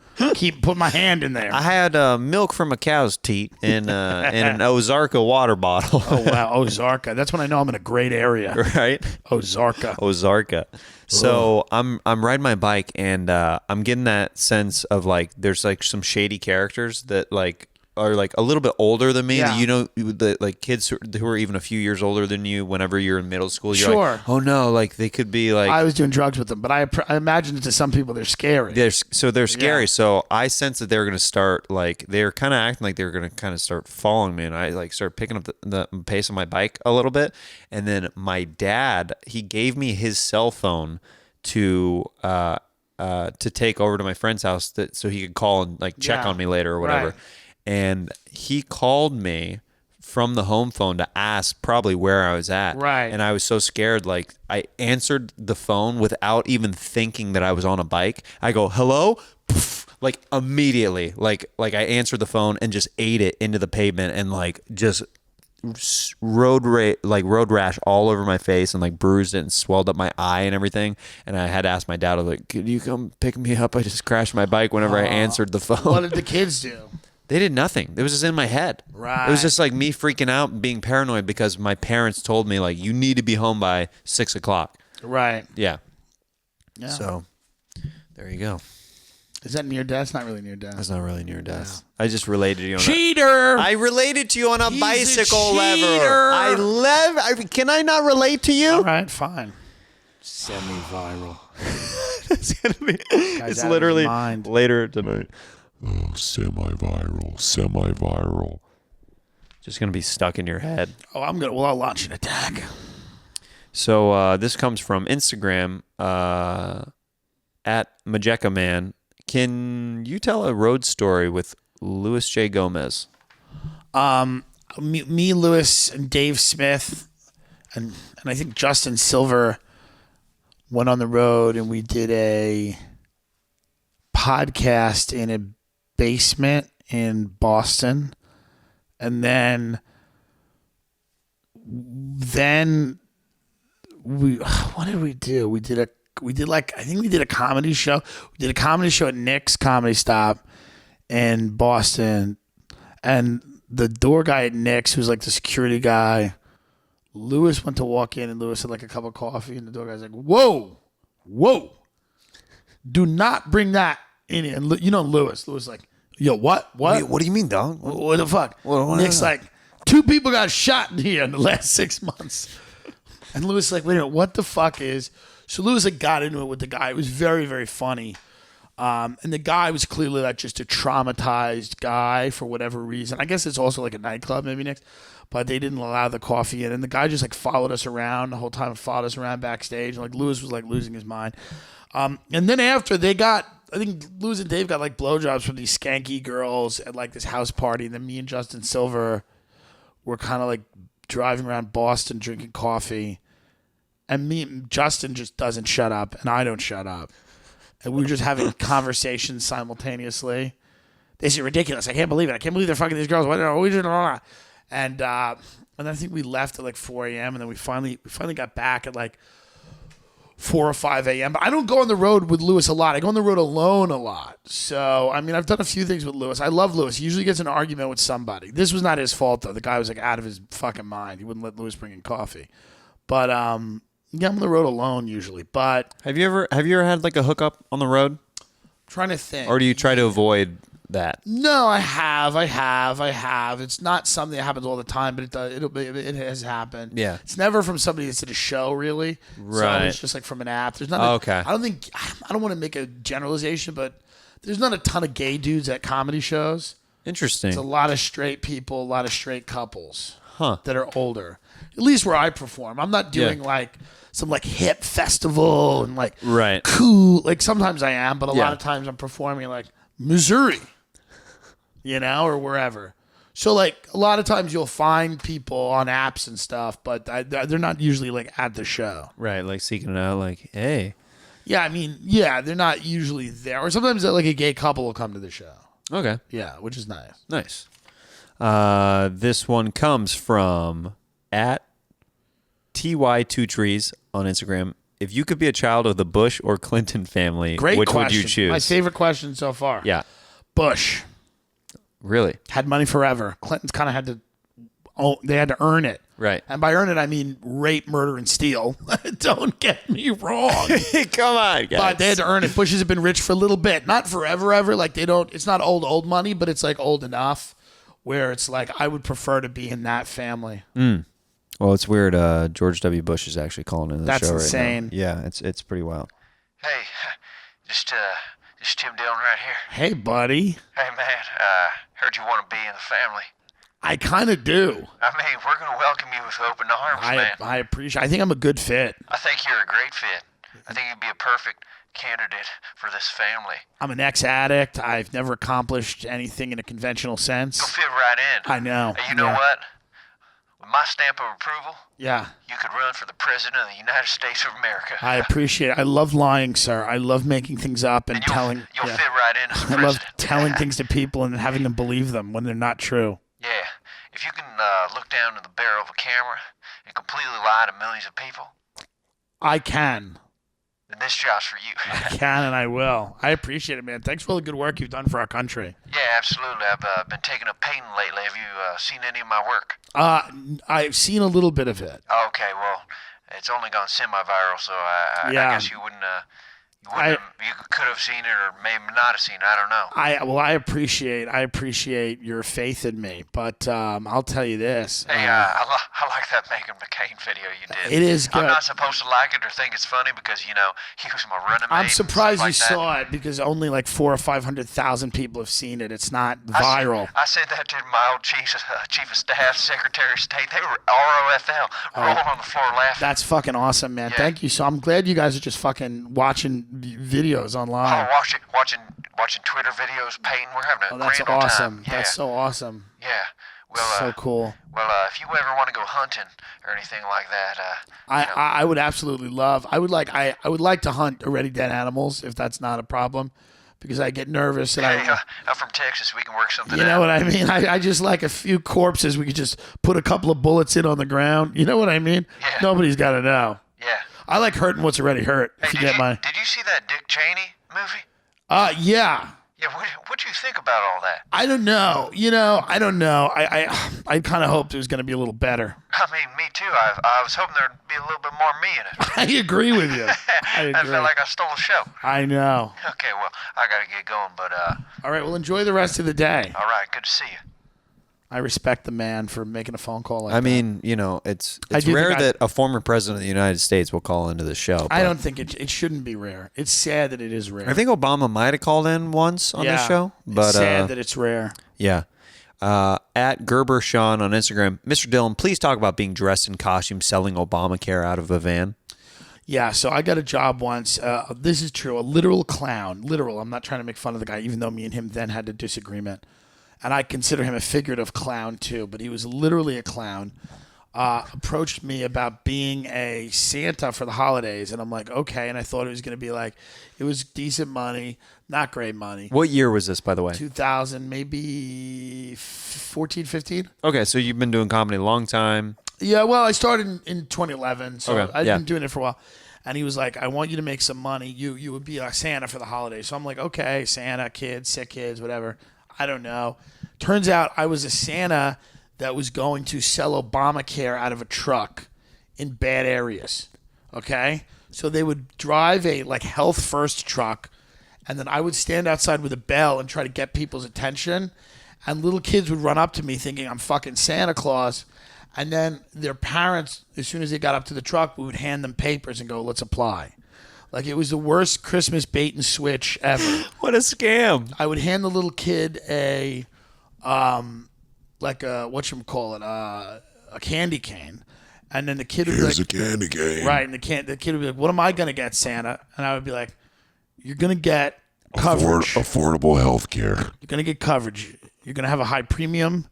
Put my hand in there. I had milk from a cow's teat in an Ozarka water bottle. Oh wow, Ozarka. That's when I know I'm in a great area. Right? Ozarka. So I'm riding my bike, and I'm getting that sense of like there's like some shady characters that like are like a little bit older than me. Yeah. You know, the like kids who are even a few years older than you. Whenever you're in middle school, you're Sure. like, oh no, like they could be like. I was doing drugs with them, but I imagine to some people they're scary. They're scary. Yeah. So I sense that they're going to start like they're kind of acting like they're going to kind of start following me, and I like start picking up the pace of my bike a little bit. And then my dad, he gave me his cell phone to take over to my friend's house so he could call and like check on me later or whatever. Right. And he called me from the home phone to ask probably where I was at. Right. And I was so scared. Like I answered the phone without even thinking that I was on a bike. I go, hello? Poof, like immediately, like I answered the phone and just ate it into the pavement and like just road rash all over my face and like bruised it and swelled up my eye and everything. And I had to ask my dad, I was like, could you come pick me up? I just crashed my bike whenever I answered the phone. What did the kids do? They did nothing. It was just in my head. Right. It was just like me freaking out and being paranoid because my parents told me like, you need to be home by 6 o'clock. Right. Yeah. Yeah. So there you go. Is that near death? It's not really near death. That's not really near death. I just related to you on Cheater! I related to you on a He's bicycle a lever. Can I not relate to you? All right, fine. Semi-viral. It's out of literally his mind. later tonight. Oh, semi-viral. Just going to be stuck in your head. Oh, I'll launch an attack. So this comes from Instagram at Majeka Man. Can you tell a road story with Louis J. Gomez? Me, Lewis, and Dave Smith, and I think Justin Silver went on the road, and we did a podcast in a basement in Boston, and then what did we do? We did a comedy show. We did a comedy show at Nick's Comedy Stop in Boston, and the door guy at Nick's, who's like the security guy, Lewis went to walk in, and Lewis had like a cup of coffee, and the door guy's like, whoa, do not bring that in here. And you know Lewis like, yo, what? What do you mean, dog? What the fuck? What Nick's like, 2 people got shot in here in the last 6 months. And Lewis like, wait a minute, what the fuck is... So Lewis like got into it with the guy. It was very, very funny. And the guy was clearly like just a traumatized guy for whatever reason. I guess it's also like a nightclub maybe next, but they didn't allow the coffee in. And the guy just like followed us around the whole time, followed us around backstage. And like Lewis was like losing his mind. And then after I think Lewis and Dave got like blowjobs from these skanky girls at like this house party. And then me and Justin Silver were kind of like driving around Boston drinking coffee. And Justin just doesn't shut up, and I don't shut up. And we were just having conversations simultaneously. This is ridiculous. I can't believe it. I can't believe they're fucking these girls. And I think we left at like 4 a.m. And then we finally got back at like 4 or 5 a.m. But I don't go on the road with Lewis a lot. I go on the road alone a lot. So, I mean, I've done a few things with Lewis. I love Lewis. He usually gets in an argument with somebody. This was not his fault, though. The guy was like out of his fucking mind. He wouldn't let Lewis bring in coffee. But, yeah, I'm on the road alone usually, but... Have you ever had like a hookup on the road? I'm trying to think. Or do you try to avoid that? No, I have. It's not something that happens all the time, but it has happened. Yeah. It's never from somebody that's at a show, really. Right. So it's just like from an app. There's not okay. I don't want to make a generalization, but there's not a ton of gay dudes at comedy shows. Interesting. It's a lot of straight people, a lot of straight couples that are older. At least where I perform. I'm not doing like some like hip festival and like cool. Like sometimes I am, but a lot of times I'm performing like Missouri, or wherever. So, like, a lot of times you'll find people on apps and stuff, but they're not usually, like, at the show. Right, like seeking it out, like, hey. Yeah, I mean, they're not usually there. Or sometimes, like, a gay couple will come to the show. Okay. Yeah, which is nice. Nice. This one comes from at TY2Trees on Instagram. If you could be a child of the Bush or Clinton family, Great which question. would you choose? My favorite question so far. Yeah. Bush. Really? Had money forever. Clinton's kind of had to, they had to earn it. Right. And by earn it, I mean rape, murder, and steal. Don't get me wrong. Come on, guys. But they had to earn it. Bushes have been rich for a little bit. Not forever, ever. Like, it's not old money, but it's like old enough where it's like, I would prefer to be in that family. Well, it's weird. George W. Bush is actually calling in the That's show insane. right now. Yeah, it's pretty wild. Hey, just Tim Dillon right here. Hey, buddy. Hey, man, heard you want to be in the family. I kind of do. I mean, we're going to welcome you with open arms, man. I appreciate. I think I'm a good fit. I think you're a great fit. I think you'd be a perfect candidate for this family. I'm an ex-addict. I've never accomplished anything in a conventional sense. You'll fit right in. I know. And you know what? With my stamp of approval, Yeah. you could run for the president of the United States of America. I appreciate it. I love lying, sir. I love making things up and telling. You'll yeah. fit right in as I president. love telling things to people and having them believe them when they're not true. Yeah. If you can look down in the barrel of a camera and completely lie to millions of people, I can. then this job's for you. I can and I will. I appreciate it, man. Thanks for all the good work you've done for our country. Yeah, absolutely. I've been taking up painting lately. Have you seen any of my work? I've seen a little bit of it. Okay, well, it's only gone semi-viral, so I guess you wouldn't. You could have seen it or maybe not have seen it. I don't know. I appreciate your faith in me, but I'll tell you this. Hey, I like that Megan McCain video you did. It is good. I'm not supposed to like it or think it's funny because he was my running mate. I'm surprised you and stuff like saw it because only like 400,000 or 500,000 people have seen it. It's not viral. I said that to my old chief of staff, Secretary of State. They were ROFL, rolling on the floor laughing. That's fucking awesome, man. Yeah. Thank you. So I'm glad you guys are just fucking watching videos online. Oh, watching Twitter videos, painting. We're having a That's grand old awesome. time. Yeah. That's so awesome. Yeah. Well, So cool. Well, if you ever want to go hunting or anything like that, I would absolutely love. I would like to hunt already dead animals if that's not a problem, because I get nervous and hey, I'm from Texas. We can work something you out. know what I mean? I just like a few corpses. We could just put a couple of bullets in on the ground. You know what I mean? Yeah. Nobody's got to know. Yeah. I like hurting what's already hurt. Hey, If you get my. did you see that Dick Cheney movie? Yeah. Yeah. What do you think about all that? I don't know. I don't know. I kind of hoped it was going to be a little better. I mean, me too. I was hoping there'd be a little bit more me in it. I agree with you. I agree. I felt like I stole a show. I know. Okay, well, I gotta get going, but All right. Well, enjoy the rest of the day. all right, good to see you. I respect the man for making a phone call like that. I mean, it's do rare think that a former president of the United States will call into the show. I but don't think it shouldn't be rare. It's sad that it is rare. I think Obama might have called in once on this show, but it's sad that it's rare. yeah. At Gerber Sean on Instagram, Mr. Dillon, please talk about being dressed in costume selling Obamacare out of a van. Yeah, so I got a job once. This is true. A literal clown. Literal. I'm not trying to make fun of the guy, even though me and him then had a disagreement. And I consider him a figurative clown too, but he was literally a clown. Approached me about being a Santa for the holidays, and I'm like, okay. And I thought it was going to be like, it was decent money, not great money. What year was this, by the way? 2000, maybe 14, 15. Okay, so you've been doing comedy a long time. Yeah, well, I started in 2011, so Okay, I've yeah. been doing it for a while. And he was like, I want you to make some money. You would be a Santa for the holidays. So I'm like, okay, Santa, kids, sick kids, whatever. I don't know. Turns out I was a Santa that was going to sell Obamacare out of a truck in bad areas. Okay? So they would drive a health first truck, and then I would stand outside with a bell and try to get people's attention. And little kids would run up to me thinking I'm fucking Santa Claus. And then their parents, as soon as they got up to the truck, we would hand them papers and go, let's apply. Like, it was the worst Christmas bait and switch ever. What a scam. I would hand the little kid a candy cane. And then the kid would be Here's like, a candy cane. right, and the kid would be like, what am I going to get, Santa? And I would be like, you're going to get coverage. Affordable health care. You're going to get coverage. You're going to have a high premium,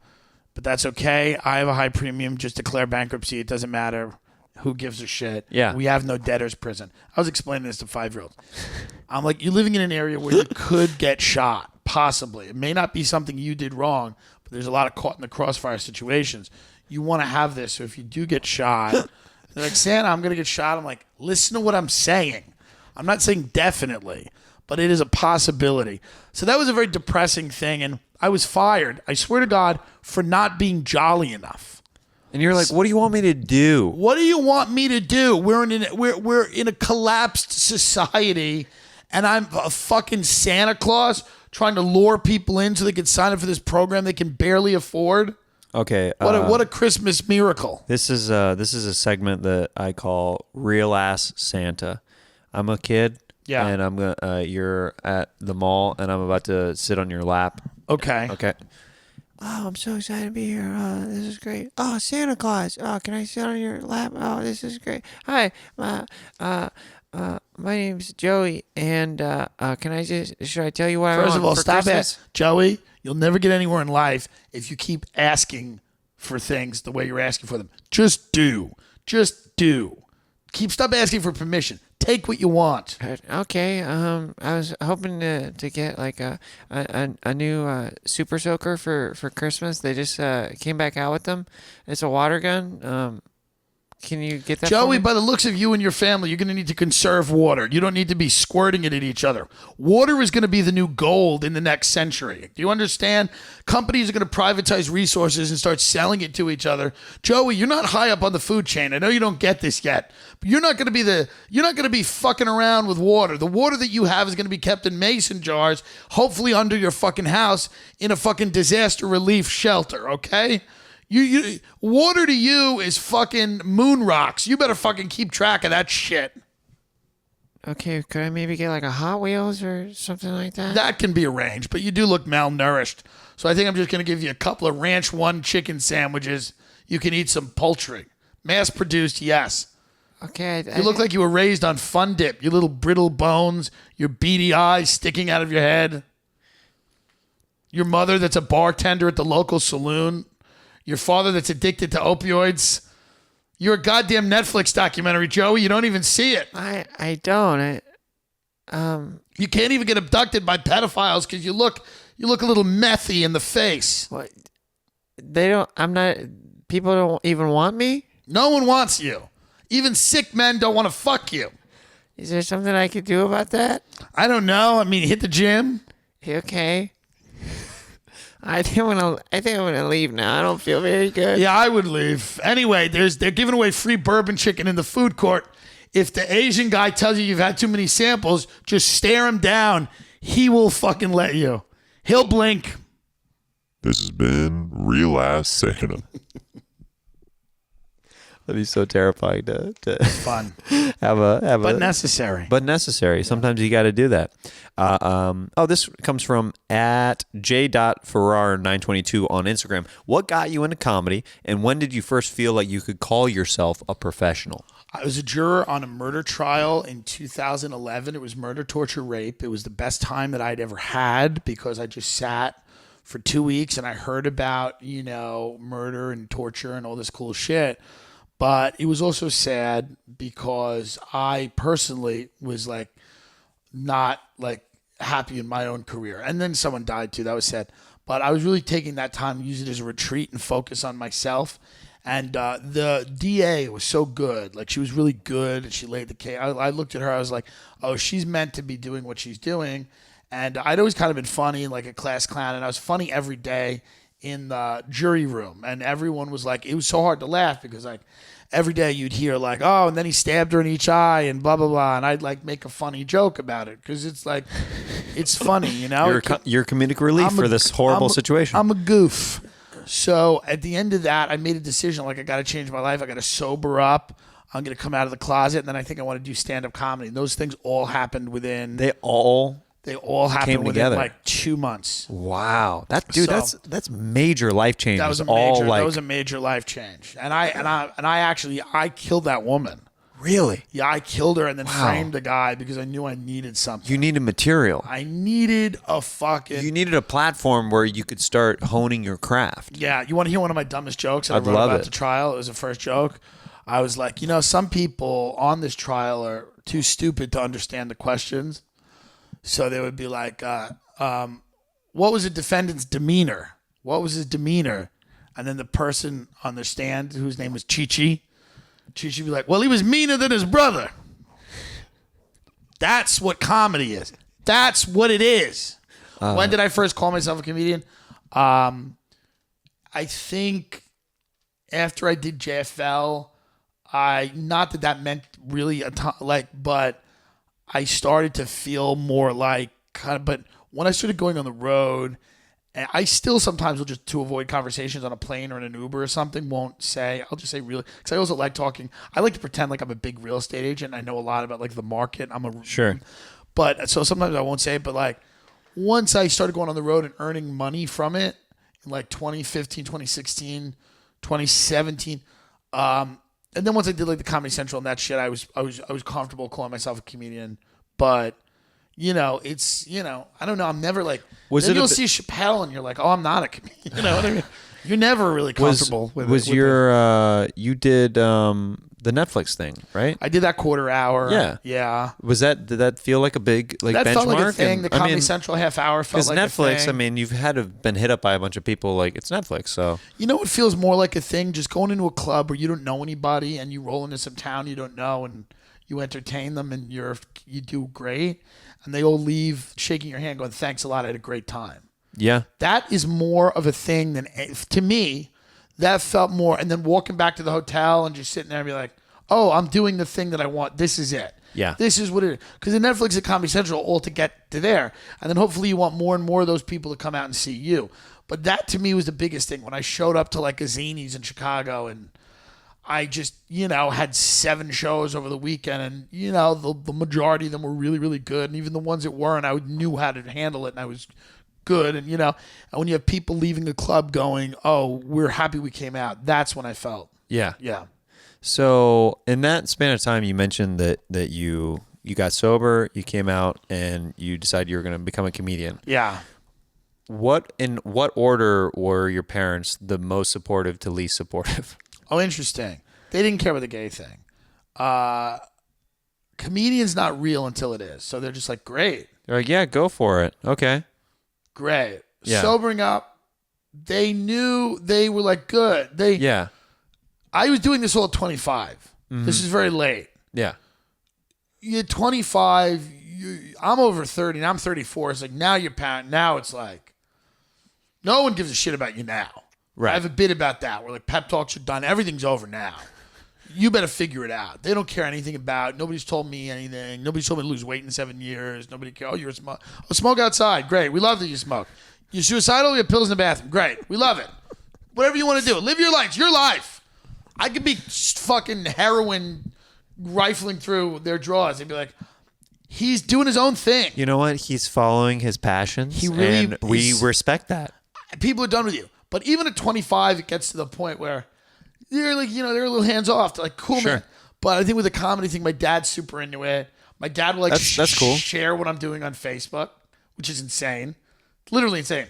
but that's okay. I have a high premium. Just declare bankruptcy. It doesn't matter. Who gives a shit? Yeah. We have no debtor's prison. I was explaining this to 5-year-olds. I'm like, you're living in an area where you could get shot, possibly. It may not be something you did wrong, but there's a lot of caught in the crossfire situations. You want to have this, so if you do get shot, they're like, Santa, I'm going to get shot. I'm like, listen to what I'm saying. I'm not saying definitely, but it is a possibility. So that was a very depressing thing, and I was fired, I swear to God, for not being jolly enough. And you're like, what do you want me to do? What do you want me to do? We're in a collapsed society, and I'm a fucking Santa Claus trying to lure people in so they can sign up for this program they can barely afford. Okay. What a Christmas miracle. This is a segment that I call Real Ass Santa. I'm a kid. Yeah. And I'm gonna. You're at the mall, and I'm about to sit on your lap. Okay. Okay. Oh, I'm so excited to be here. Oh, this is great. Oh, Santa Claus. Oh, can I sit on your lap? Oh, this is great. Hi, my name's Joey, and should I tell you what I want? First of all, for stop Christmas? it, Joey. You'll never get anywhere in life if you keep asking for things the way you're asking for them. Just do. Stop asking for permission. Take what you want. Okay. I was hoping to get like a new super soaker for Christmas. They just came back out with them. It's a water gun. Can you get that? Joey, for me? by the looks of you and your family, you're going to need to conserve water. You don't need to be squirting it at each other. Water is going to be the new gold in the next century. Do you understand? Companies are going to privatize resources and start selling it to each other. Joey, you're not high up on the food chain. I know you don't get this yet, but you're not going to be fucking around with water. The water that you have is going to be kept in mason jars, hopefully under your fucking house in a fucking disaster relief shelter, okay? You water to you is fucking moon rocks. You better fucking keep track of that shit. Okay, could I maybe get like a Hot Wheels or something like that? That can be arranged, but you do look malnourished. So I think I'm just going to give you a couple of Ranch One chicken sandwiches. You can eat some poultry. Mass-produced, yes. Okay. You look like you were raised on Fun Dip. Your little brittle bones, your beady eyes sticking out of your head. Your mother that's a bartender at the local saloon. Your father that's addicted to opioids. You're a goddamn Netflix documentary, Joey. You don't even see it. I don't. You can't even get abducted by pedophiles because you look a little methy in the face. What? They don't. I'm not. People don't even want me. No one wants you. Even sick men don't want to fuck you. Is there something I could do about that? I don't know. I mean, hit the gym. Okay. I think I'm gonna leave now. I don't feel very good. Yeah, I would leave. Anyway, they're giving away free bourbon chicken in the food court. If the Asian guy tells you you've had too many samples, just stare him down. He will fucking let you. He'll blink. This has been Real Ass Santa. That'd be so terrifying to Fun. But necessary. But necessary. Sometimes you got to do that. This comes from at j.ferrar922 on Instagram. What got you into comedy, and when did you first feel like you could call yourself a professional? I was a juror on a murder trial in 2011. It was murder, torture, rape. It was the best time that I'd ever had because I just sat for 2 weeks and I heard about, murder and torture and all this cool shit. But it was also sad because I personally was not happy in my own career. And then someone died too. That was sad. But I was really taking that time to use it as a retreat and focus on myself. And the DA was so good. She was really good. She laid the case. I looked at her. I was like, oh, she's meant to be doing what she's doing. And I'd always kind of been funny, like a class clown. And I was funny every day in the jury room. And everyone was like, it was so hard to laugh because every day you'd hear oh, and then he stabbed her in each eye and blah, blah, blah. And I'd make a funny joke about it because it's it's funny, You're comedic relief for this horrible situation. I'm a goof. So at the end of that, I made a decision I got to change my life. I got to sober up. I'm going to come out of the closet. And then I think I want to do stand-up comedy. And those things all happened within... They all happened within together. 2 months. Wow. That's major life change. That was a major life change. And I killed that woman. Really? Yeah, I killed her and then framed the guy because I knew I needed something. You needed material. I needed a fucking... You needed a platform where you could start honing your craft. Yeah, you want to hear one of my dumbest jokes that I wrote about the trial? It was the first joke. I was like, some people on this trial are too stupid to understand the questions. So they would be like, what was the defendant's demeanor? What was his demeanor? And then the person on the stand, whose name was Chi-Chi would be like, well, he was meaner than his brother. That's what comedy is. That's what it is. When did I first call myself a comedian? I think after I did JFL, not that meant really a ton, but I started to feel more like but when I started going on the road, and I still sometimes will just, to avoid conversations on a plane or in an Uber or something, I'll just say really, because I also like talking. I like to pretend like I'm a big real estate agent. I know a lot about the market. Sure. But so sometimes I won't say it, but once I started going on the road and earning money from it in 2015, 2016, 2017, and then once I did the Comedy Central and that shit, I was comfortable calling myself a comedian. But it's I don't know. I'm never you'll see Chappelle and you're like, oh, I'm not a comedian. You know what I mean? You're never really comfortable with it. You did the Netflix thing, right? I did that quarter hour. Yeah. Yeah. Did that feel like a big that benchmark? Felt like a thing. The Comedy Central half hour felt like Netflix, a thing. you've had to been hit up by a bunch of people it's Netflix, so. You know what feels more like a thing? Just going into a club where you don't know anybody and you roll into some town you don't know and you entertain them and you do great. And they all leave shaking your hand going, thanks a lot, I had a great time. Yeah. That is more of a thing than, to me, that felt more. And then walking back to the hotel and just sitting there and be like, oh, I'm doing the thing that I want. This is it. Yeah. This is what it is. Because the Netflix and Comedy Central all to get to there. And then hopefully you want more and more of those people to come out and see you. But that to me was the biggest thing. When I showed up to a Zanies in Chicago and I just, had 7 shows over the weekend and, the majority of them were really, really good. And even the ones that weren't, I knew how to handle it and I was good. And, and when you have people leaving a club going, oh, we're happy we came out, that's when I felt. Yeah. Yeah. So in that span of time, you mentioned that you got sober, you came out and you decided you were going to become a comedian. Yeah. In what order were your parents the most supportive to least supportive? Oh, interesting. They didn't care about the gay thing. Comedian's not real until it is. So they're just like, great. They're like, yeah, go for it. Okay. Great. Yeah. Sobering up, they knew, they were like, good. Yeah. I was doing this all at 25. Mm-hmm. This is very late. Yeah. You're 25. I'm over 30 and I'm 34. It's like, now you're parent. Now it's like, no one gives a shit about you now. Right. I have a bit about that where pep talks are done. Everything's over now. You better figure it out. They don't care anything about. Nobody's told me anything. Nobody's told me to lose weight in 7 years. Nobody cares. Oh, you're a smoke. Oh, smoke outside. Great. We love that you smoke. You're suicidal. You have pills in the bathroom. Great. We love it. Whatever you want to do. Live your life. It's your life. I could be fucking heroin rifling through their drawers. They'd be like, he's doing his own thing. You know what? He's following his passions. He really and we respect that. People are done with you. But even at 25, it gets to the point where they're like, they're a little hands off. They're like, cool, sure, man. But I think with the comedy thing, my dad's super into it. My dad will that's cool. Share what I'm doing on Facebook, which is insane. Literally insane.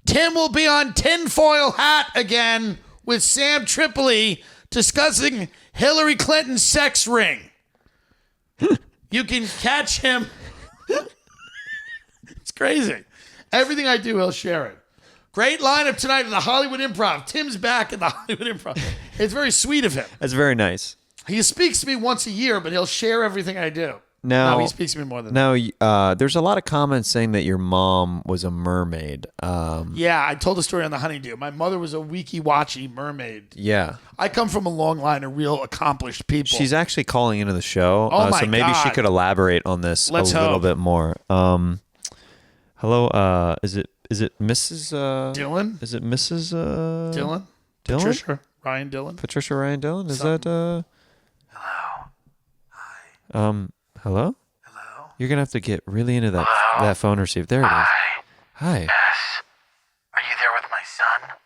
Tim will be on Tinfoil Hat again with Sam Tripoli discussing Hillary Clinton's sex ring. You can catch him. It's crazy. Everything I do, he'll share it. Great lineup tonight at the Hollywood Improv. Tim's back at the Hollywood Improv. It's very sweet of him. That's very nice. He speaks to me once a year, but he'll share everything I do. No, he speaks to me more than that. Now, there's a lot of comments saying that your mom was a mermaid. Yeah, I told a story on the Honeydew. My mother was a wiki-watchy mermaid. Yeah. I come from a long line of real accomplished people. She's actually calling into the show. Oh my so maybe God. she could elaborate on this little bit more. Hello, is it Mrs. Dillon? Is it Mrs. Dillon? Dillon? Patricia Ryan Dillon? Patricia Ryan Dillon? Is Something. that Hello. Hi. Hello? Hello. You're gonna have to get really into that Hello? that phone receive. There it is. Hi. Hi. Yes. Are you there with my son?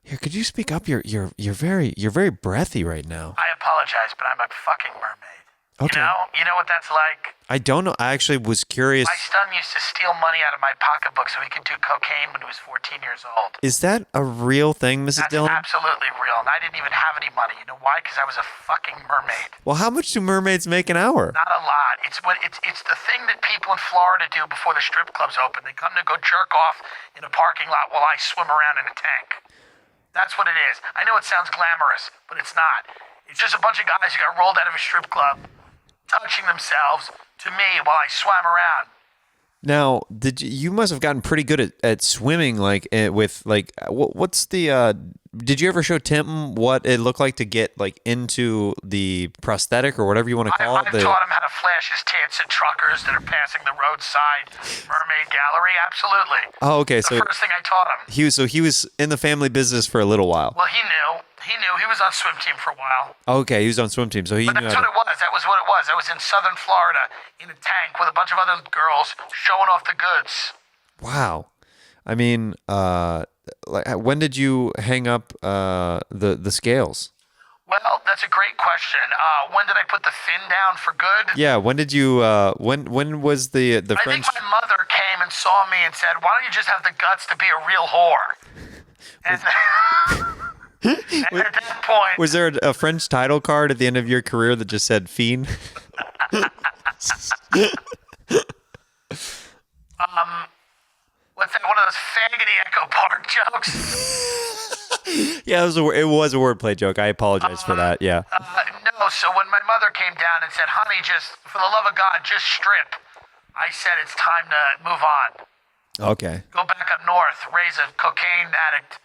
Here, could you speak up? You're very breathy right now. I apologize, but I'm a fucking mermaid. Okay. You know what that's like? I don't know. I actually was curious. My son used to steal money out of my pocketbook so he could do cocaine when he was 14 years old. Is that a real thing, Mrs. That's Dillon? absolutely real, and I didn't even have any money. You know why? Because I was a fucking mermaid. Well, how much do mermaids make an hour? Not a lot. It's the thing that people in Florida do before the strip clubs open. They come to go jerk off in a parking lot while I swim around in a tank. That's what it is. I know it sounds glamorous, but it's not. It's just a bunch of guys who got rolled out of a strip club, touching themselves to me while I swam around. Now, you must have gotten pretty good at swimming, like with like what's the did you ever show Tim what it looked like to get like into the prosthetic or whatever you want to call it? I've taught him how to flash his tits at truckers that are passing the roadside Mermaid gallery. Absolutely. Oh, okay. The first thing I taught him. He was in the family business for a little while. Well, he knew. He was on swim team for a while. Okay, he was on swim team, so he But knew. that's what it was. That was what it was. I was in southern Florida in a tank with a bunch of other girls showing off the goods. Wow. I mean, like, when did you hang up the scales? Well, that's a great question. When did I put the fin down for good? Yeah. When did you? When was the French? I think my mother came and saw me and said, "Why don't you just have the guts to be a real whore?" And, and at that point, Was there a French title card at the end of your career that just said "fiend"? what's that? One of those faggoty Echo Park jokes. Yeah, it was a wordplay joke. I apologize for that. Yeah. No, so when my mother came down and said, "Honey, just for the love of God, just strip," I said, "It's time to move on. Okay. Go back up north, raise a cocaine addict,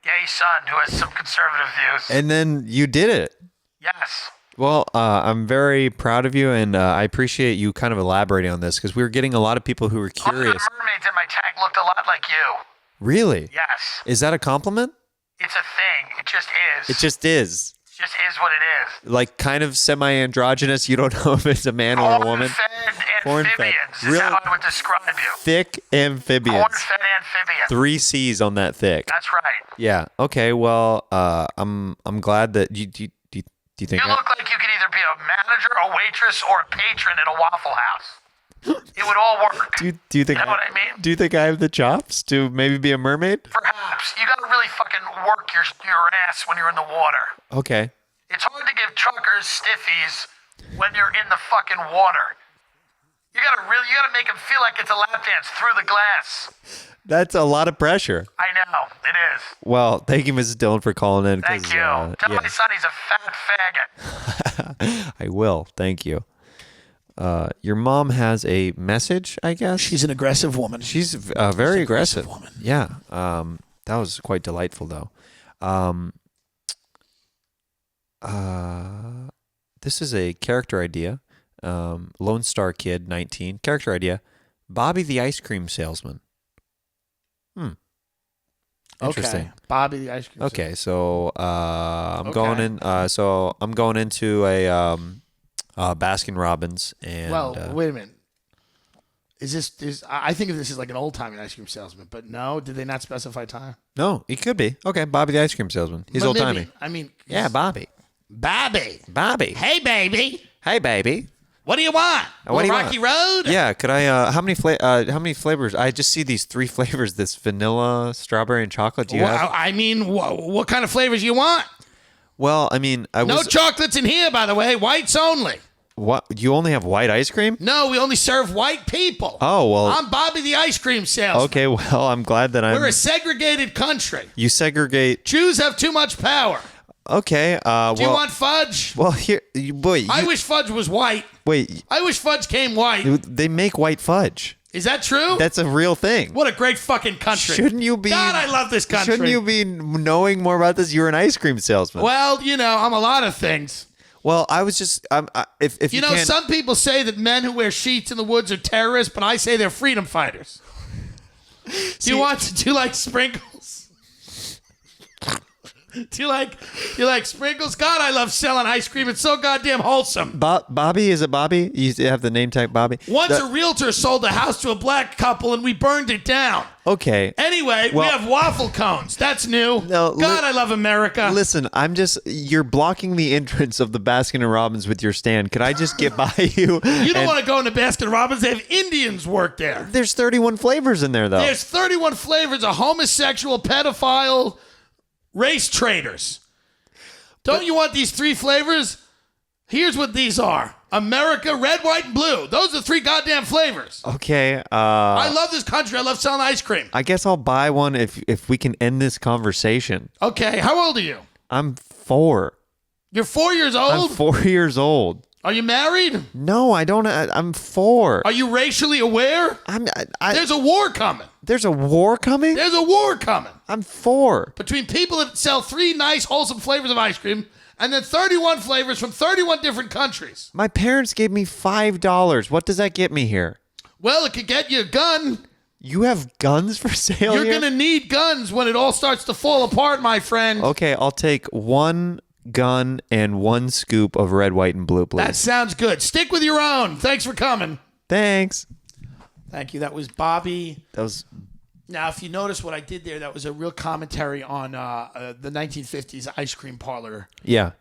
gay son who has some conservative views." And then you did it. Yes. Well, I'm very proud of you, and I appreciate you kind of elaborating on this because we were getting a lot of people who were All the curious. mermaids in my tank looked a lot like you. Really? Yes. Is that a compliment? It's a thing. It just is. It just is. It just is what it is. Like kind of semi-androgynous. You don't know if it's a man or a woman. Corn-fed Corn-fed. amphibians is Really? how I would describe you. Thick amphibians. Corn-fed amphibians. 3 C's on that thick. That's right. Yeah. Okay. Well, I'm glad that you do you think You look like you could either be a manager, a waitress, or a patron at a Waffle House. It would all work. do you think You know what I mean? Do you think I have the chops to maybe be a mermaid? Perhaps. You got to really fucking work your ass when you're in the water. Okay. It's hard to give truckers stiffies when you're in the fucking water. You gotta make them feel like it's a lap dance through the glass. That's a lot of pressure. I know, it is. Well, thank you, Mrs. Dillon, for calling in. Thank you. Tell my son he's a fat faggot. I will. Thank you. Your mom has a message, I guess. She's an aggressive woman. She's very aggressive. woman. Yeah. That was quite delightful, though. This is a character idea. Lone Star Kid, 19. Character idea. Bobby the Ice Cream Salesman. Interesting. Okay. Bobby the ice cream. Okay, so I'm Okay. going in. So I'm going into a Baskin Robbins, and Well, wait a minute. I think of this as like an old timey ice cream salesman, but no, did they not specify time? no, it could be okay. Bobby the Ice Cream Salesman. He's But old maybe. timey. I mean, Yeah, Bobby. Bobby. Hey, baby. Hey, baby. What do you want? What do you Rocky want? Road? Yeah, could I? How many flavors? I just see these 3 flavors: this vanilla, strawberry, and chocolate. Do you have? I mean, what kind of flavors you want? Well, I mean, No chocolates in here, by the way. Whites only. What? You only have white ice cream? No, we only serve white people. Oh well. I'm Bobby the ice cream salesman. Okay, well, I'm glad that We're a segregated country. You segregate. Jews have too much power. Okay. Do you want fudge? Well, here, I wish fudge was white. Wait. I wish fudge came white. They make white fudge. Is that true? That's a real thing. What a great fucking country. Shouldn't you be? God, I love this country. Shouldn't you be knowing more about this? You're an ice cream salesman. Well, I'm a lot of things. Well, I was just if you can't... some people say that men who wear sheets in the woods are terrorists, but I say they're freedom fighters. Do you like sprinkles? Do you like sprinkles? God, I love selling ice cream. It's so goddamn wholesome. God, I love selling ice cream. It's so goddamn wholesome. Bobby, is it Bobby? You have the name tag Bobby? Once a realtor sold a house to a black couple and we burned it down. Okay. Anyway, we have waffle cones. That's new. No, God, I love America. Listen, you're blocking the entrance of the Baskin & Robbins with your stand. Could I just get by you? You don't want to go into Baskin Robbins. They have Indians work there. There's 31 flavors in there, though. There's 31 flavors of homosexual, pedophile, race traders. Don't you want these 3 flavors? Here's what these are. America, red, white, and blue. Those are 3 goddamn flavors. Okay. I love this country. I love selling ice cream. I guess I'll buy one if we can end this conversation. Okay. How old are you? I'm 4. You're 4 years old? I'm 4 years old. Are you married? No, I don't. I'm 4. Are you racially aware? There's a war coming. There's a war coming? There's a war coming. I'm 4. Between people that sell 3 nice, wholesome flavors of ice cream and then 31 flavors from 31 different countries. My parents gave me $5. What does that get me here? Well, it could get you a gun. You have guns for sale You're here? going to need guns when it all starts to fall apart, my friend. Okay, I'll take 1 gun and 1 scoop of red, white, and blue, please. That sounds good. Stick with your own. Thanks for coming. Thanks. Thank you. That was Bobby. That was... Now, if you notice what I did there, that was a real commentary on the 1950s ice cream parlor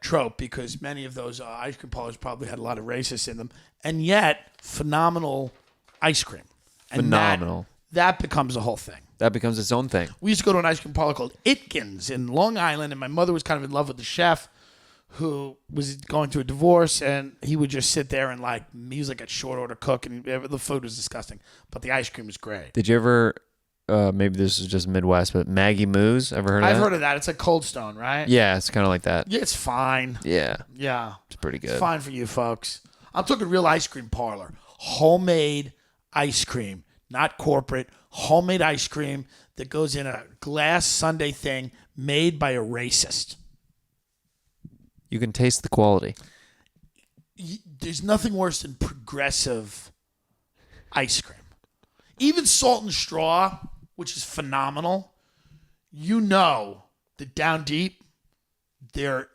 trope, because many of those ice cream parlors probably had a lot of racists in them, and yet phenomenal ice cream. And phenomenal. That becomes a whole thing. That becomes its own thing. We used to go to an ice cream parlor called Itkins in Long Island, and my mother was kind of in love with the chef who was going through a divorce, and he would just sit there and he was like a short order cook, and the food was disgusting, but the ice cream was great. Did you ever... maybe this is just Midwest, but Maggie Moo's, ever heard of that? I've heard of that. It's like Cold Stone, right? Yeah, it's kind of like that. Yeah, it's fine. Yeah. Yeah. It's pretty good. It's fine for you folks. I'm talking real ice cream parlor. Homemade ice cream, not corporate. Homemade ice cream that goes in a glass sundae thing made by a racist. You can taste the quality. There's nothing worse than progressive ice cream. Even Salt and Straw, which is phenomenal, you know that down deep, they're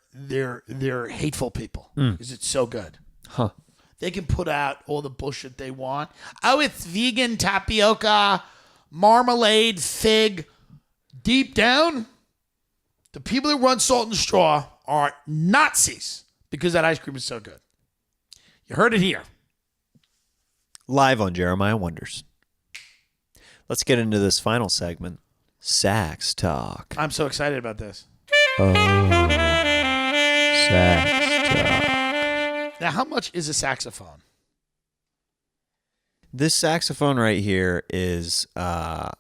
hateful people because it's so good. Huh. They can put out all the bullshit they want. Oh, it's vegan tapioca, marmalade, fig. Deep down, the people that run Salt and Straw are Nazis because that ice cream is so good. You heard it here. Live on Jeremiah Wonders. Let's get into this final segment, Sax Talk. I'm so excited about this. Oh, Sax Talk. Now, how much is a saxophone? This saxophone right here is like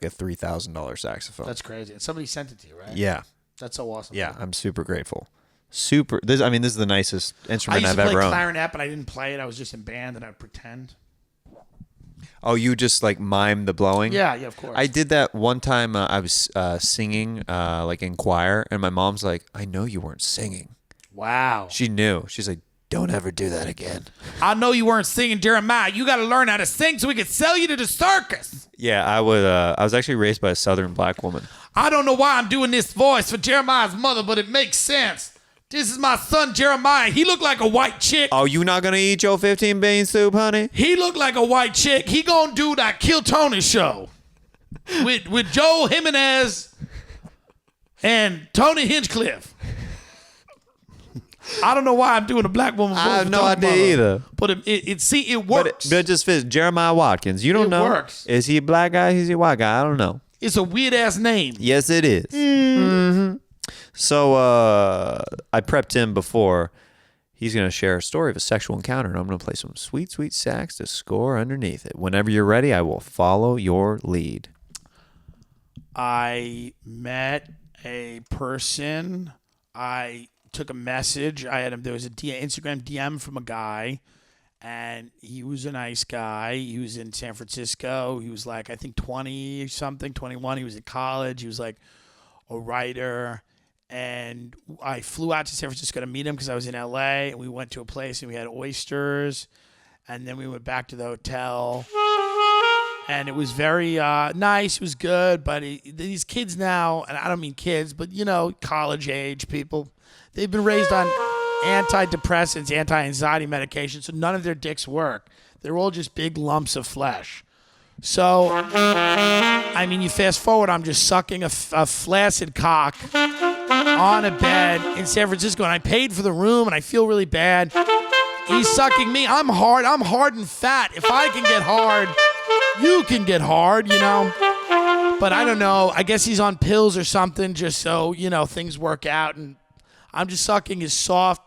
a $3,000 saxophone. That's crazy. And somebody sent it to you, right? Yeah. That's so awesome. Yeah, I'm super grateful. This is the nicest instrument I've ever owned. I used to play clarinet, but I didn't play it. I was just in band and I'd pretend. Oh, you just like mime the blowing? Yeah, of course. I did that one time. I was singing like in choir, and my mom's like, "I know you weren't singing." Wow. She knew. She's like, "Don't ever do that again." I know you weren't singing, Jeremiah. You got to learn how to sing so we could sell you to the circus. Yeah, I would. I was actually raised by a Southern black woman. I don't know why I'm doing this voice for Jeremiah's mother, but it makes sense. This is my son, Jeremiah. He looked like a white chick. Oh, you not gonna eat your 15 bean soup, honey? He looked like a white chick. He gonna do that Kill Tony show with Joe Jimenez and Tony Hinchcliffe. I don't know why I'm doing a black woman voice. I have no idea either. But it works. But it just fits. Jeremiah Watkins. You don't know. It works. Is he a black guy? Is he a white guy? I don't know. It's a weird ass name. Yes, it is. Mm-hmm. So I prepped him before. He's going to share a story of a sexual encounter, and I'm going to play some sweet, sweet sax to score underneath it. Whenever you're ready, I will follow your lead. I met a person. I took a message. There was a Instagram DM from a guy, and he was a nice guy. He was in San Francisco. He was like, I think 20 or something, 21. He was at college. He was like a writer. And I flew out to San Francisco to meet him because I was in LA, and we went to a place and we had oysters, and then we went back to the hotel, And it was very nice. It was good. But these kids now, and I don't mean kids, but, college age people, they've been raised on antidepressants, anti-anxiety medication, so none of their dicks work. They're all just big lumps of flesh. So, you fast forward, I'm just sucking a flaccid cock on a bed in San Francisco, and I paid for the room, and I feel really bad. He's sucking me. I'm hard and fat. If I can get hard, you can get hard, But I don't know. I guess he's on pills or something just so, things work out. And I'm just sucking his soft,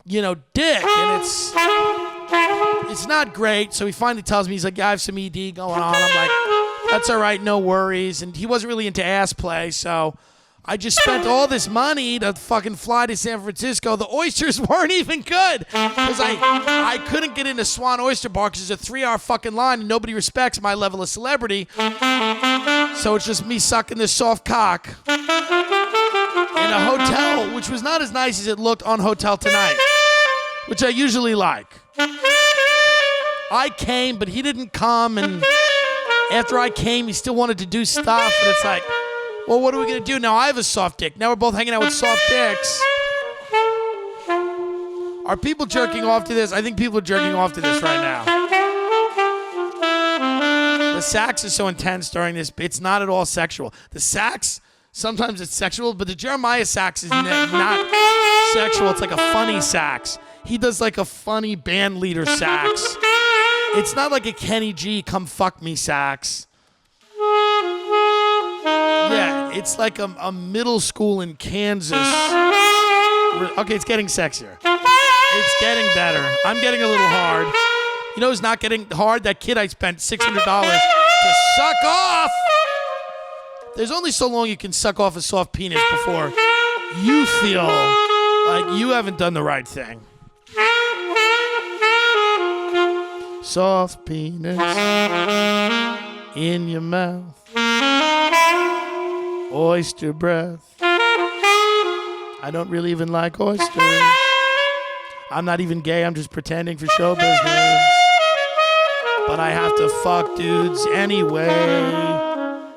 dick. And it's not great. So he finally tells me, he's like, I have some ED going on. I'm like, that's all right, no worries. And he wasn't really into ass play, so I just spent all this money to fucking fly to San Francisco. The oysters weren't even good because I couldn't get into Swan Oyster Bar because it's a 3-hour fucking line and nobody respects my level of celebrity. So it's just me sucking this soft cock in a hotel, which was not as nice as it looked on Hotel Tonight, which I usually like. I came, but he didn't come, and after I came, he still wanted to do stuff, and it's like, well, what are we going to do? Now I have a soft dick. Now we're both hanging out with soft dicks. Are people jerking off to this? I think people are jerking off to this right now. The sax is so intense during this. It's not at all sexual. The sax, sometimes it's sexual, but the Jeremiah sax is not sexual. It's like a funny sax. He does like a funny band leader sax. It's not like a Kenny G come fuck me sax. Yeah, it's like a middle school in Kansas. Okay, it's getting sexier. It's getting better. I'm getting a little hard. You know who's not getting hard? That kid I spent $600 to suck off. There's only so long you can suck off a soft penis before you feel like you haven't done the right thing. Soft penis in your mouth. Oyster breath. I don't really even like oysters. I'm not even gay. I'm just pretending for show business. But I have to fuck dudes anyway.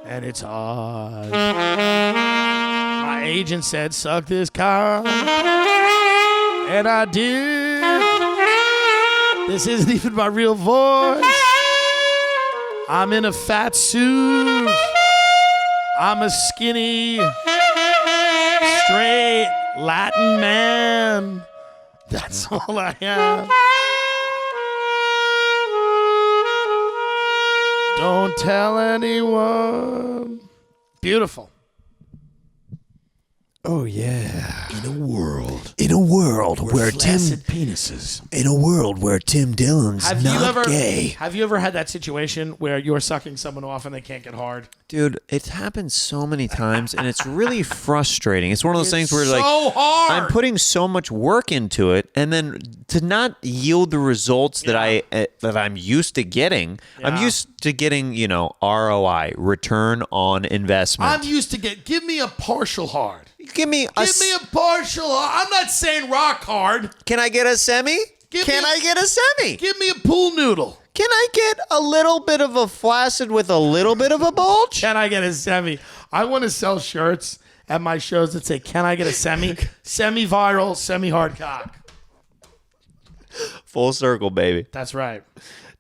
And it's hard. My agent said, suck this cock. And I did. This isn't even my real voice. I'm in a fat suit. I'm a skinny, straight Latin man. That's all I am. Don't tell anyone. Beautiful. Oh yeah. In a world where flaccid penises. In a world where Tim Dillon's gay. Have you ever had that situation where you're sucking someone off and they can't get hard? Dude, it's happened so many times, and it's really frustrating. It's one of those things where, like, so hard. I'm putting so much work into it, and then to not yield the results that I'm used to getting. Yeah. I'm used to getting, ROI, return on investment. I'm used to give me a partial hard. Give me a partial hard. I'm not saying rock hard. Can I get a semi? Can I get a semi? Give me a pool noodle. Can I get a little bit of a flaccid with a little bit of a bulge? Can I get a semi? I want to sell shirts at my shows that say, can I get a semi? Semi-viral, semi-hard cock. Full circle, baby. That's right.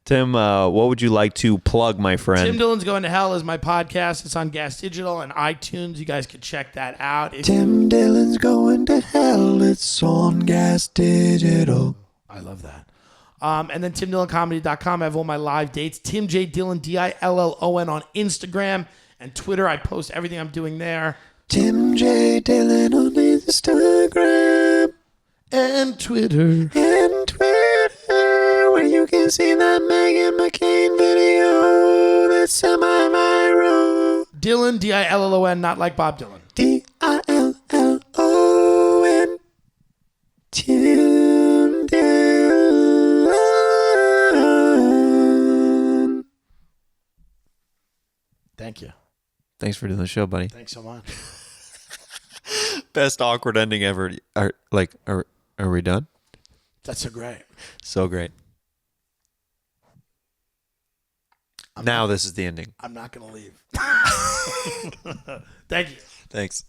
Tim, what would you like to plug, my friend? Tim Dillon's Going to Hell is my podcast. It's on Gas Digital and iTunes. You guys can check that out. Tim Dillon's Going to Hell. It's on Gas Digital. I love that. And then TimDillonComedy.com. I have all my live dates. Tim J. Dillon, Dillon on Instagram and Twitter. I post everything I'm doing there. Tim J. Dillon on Instagram and Twitter. Where you can see that Meghan McCain video that's semi-viral. Dillon, Dillon, not like Bob Dylan. Dillon. Tim Dillon. Thank you. Thanks for doing the show, buddy. Thanks so much. Best awkward ending ever. Are we done? That's so great. So great. Now this is the ending. I'm not going to leave. Thank you. Thanks.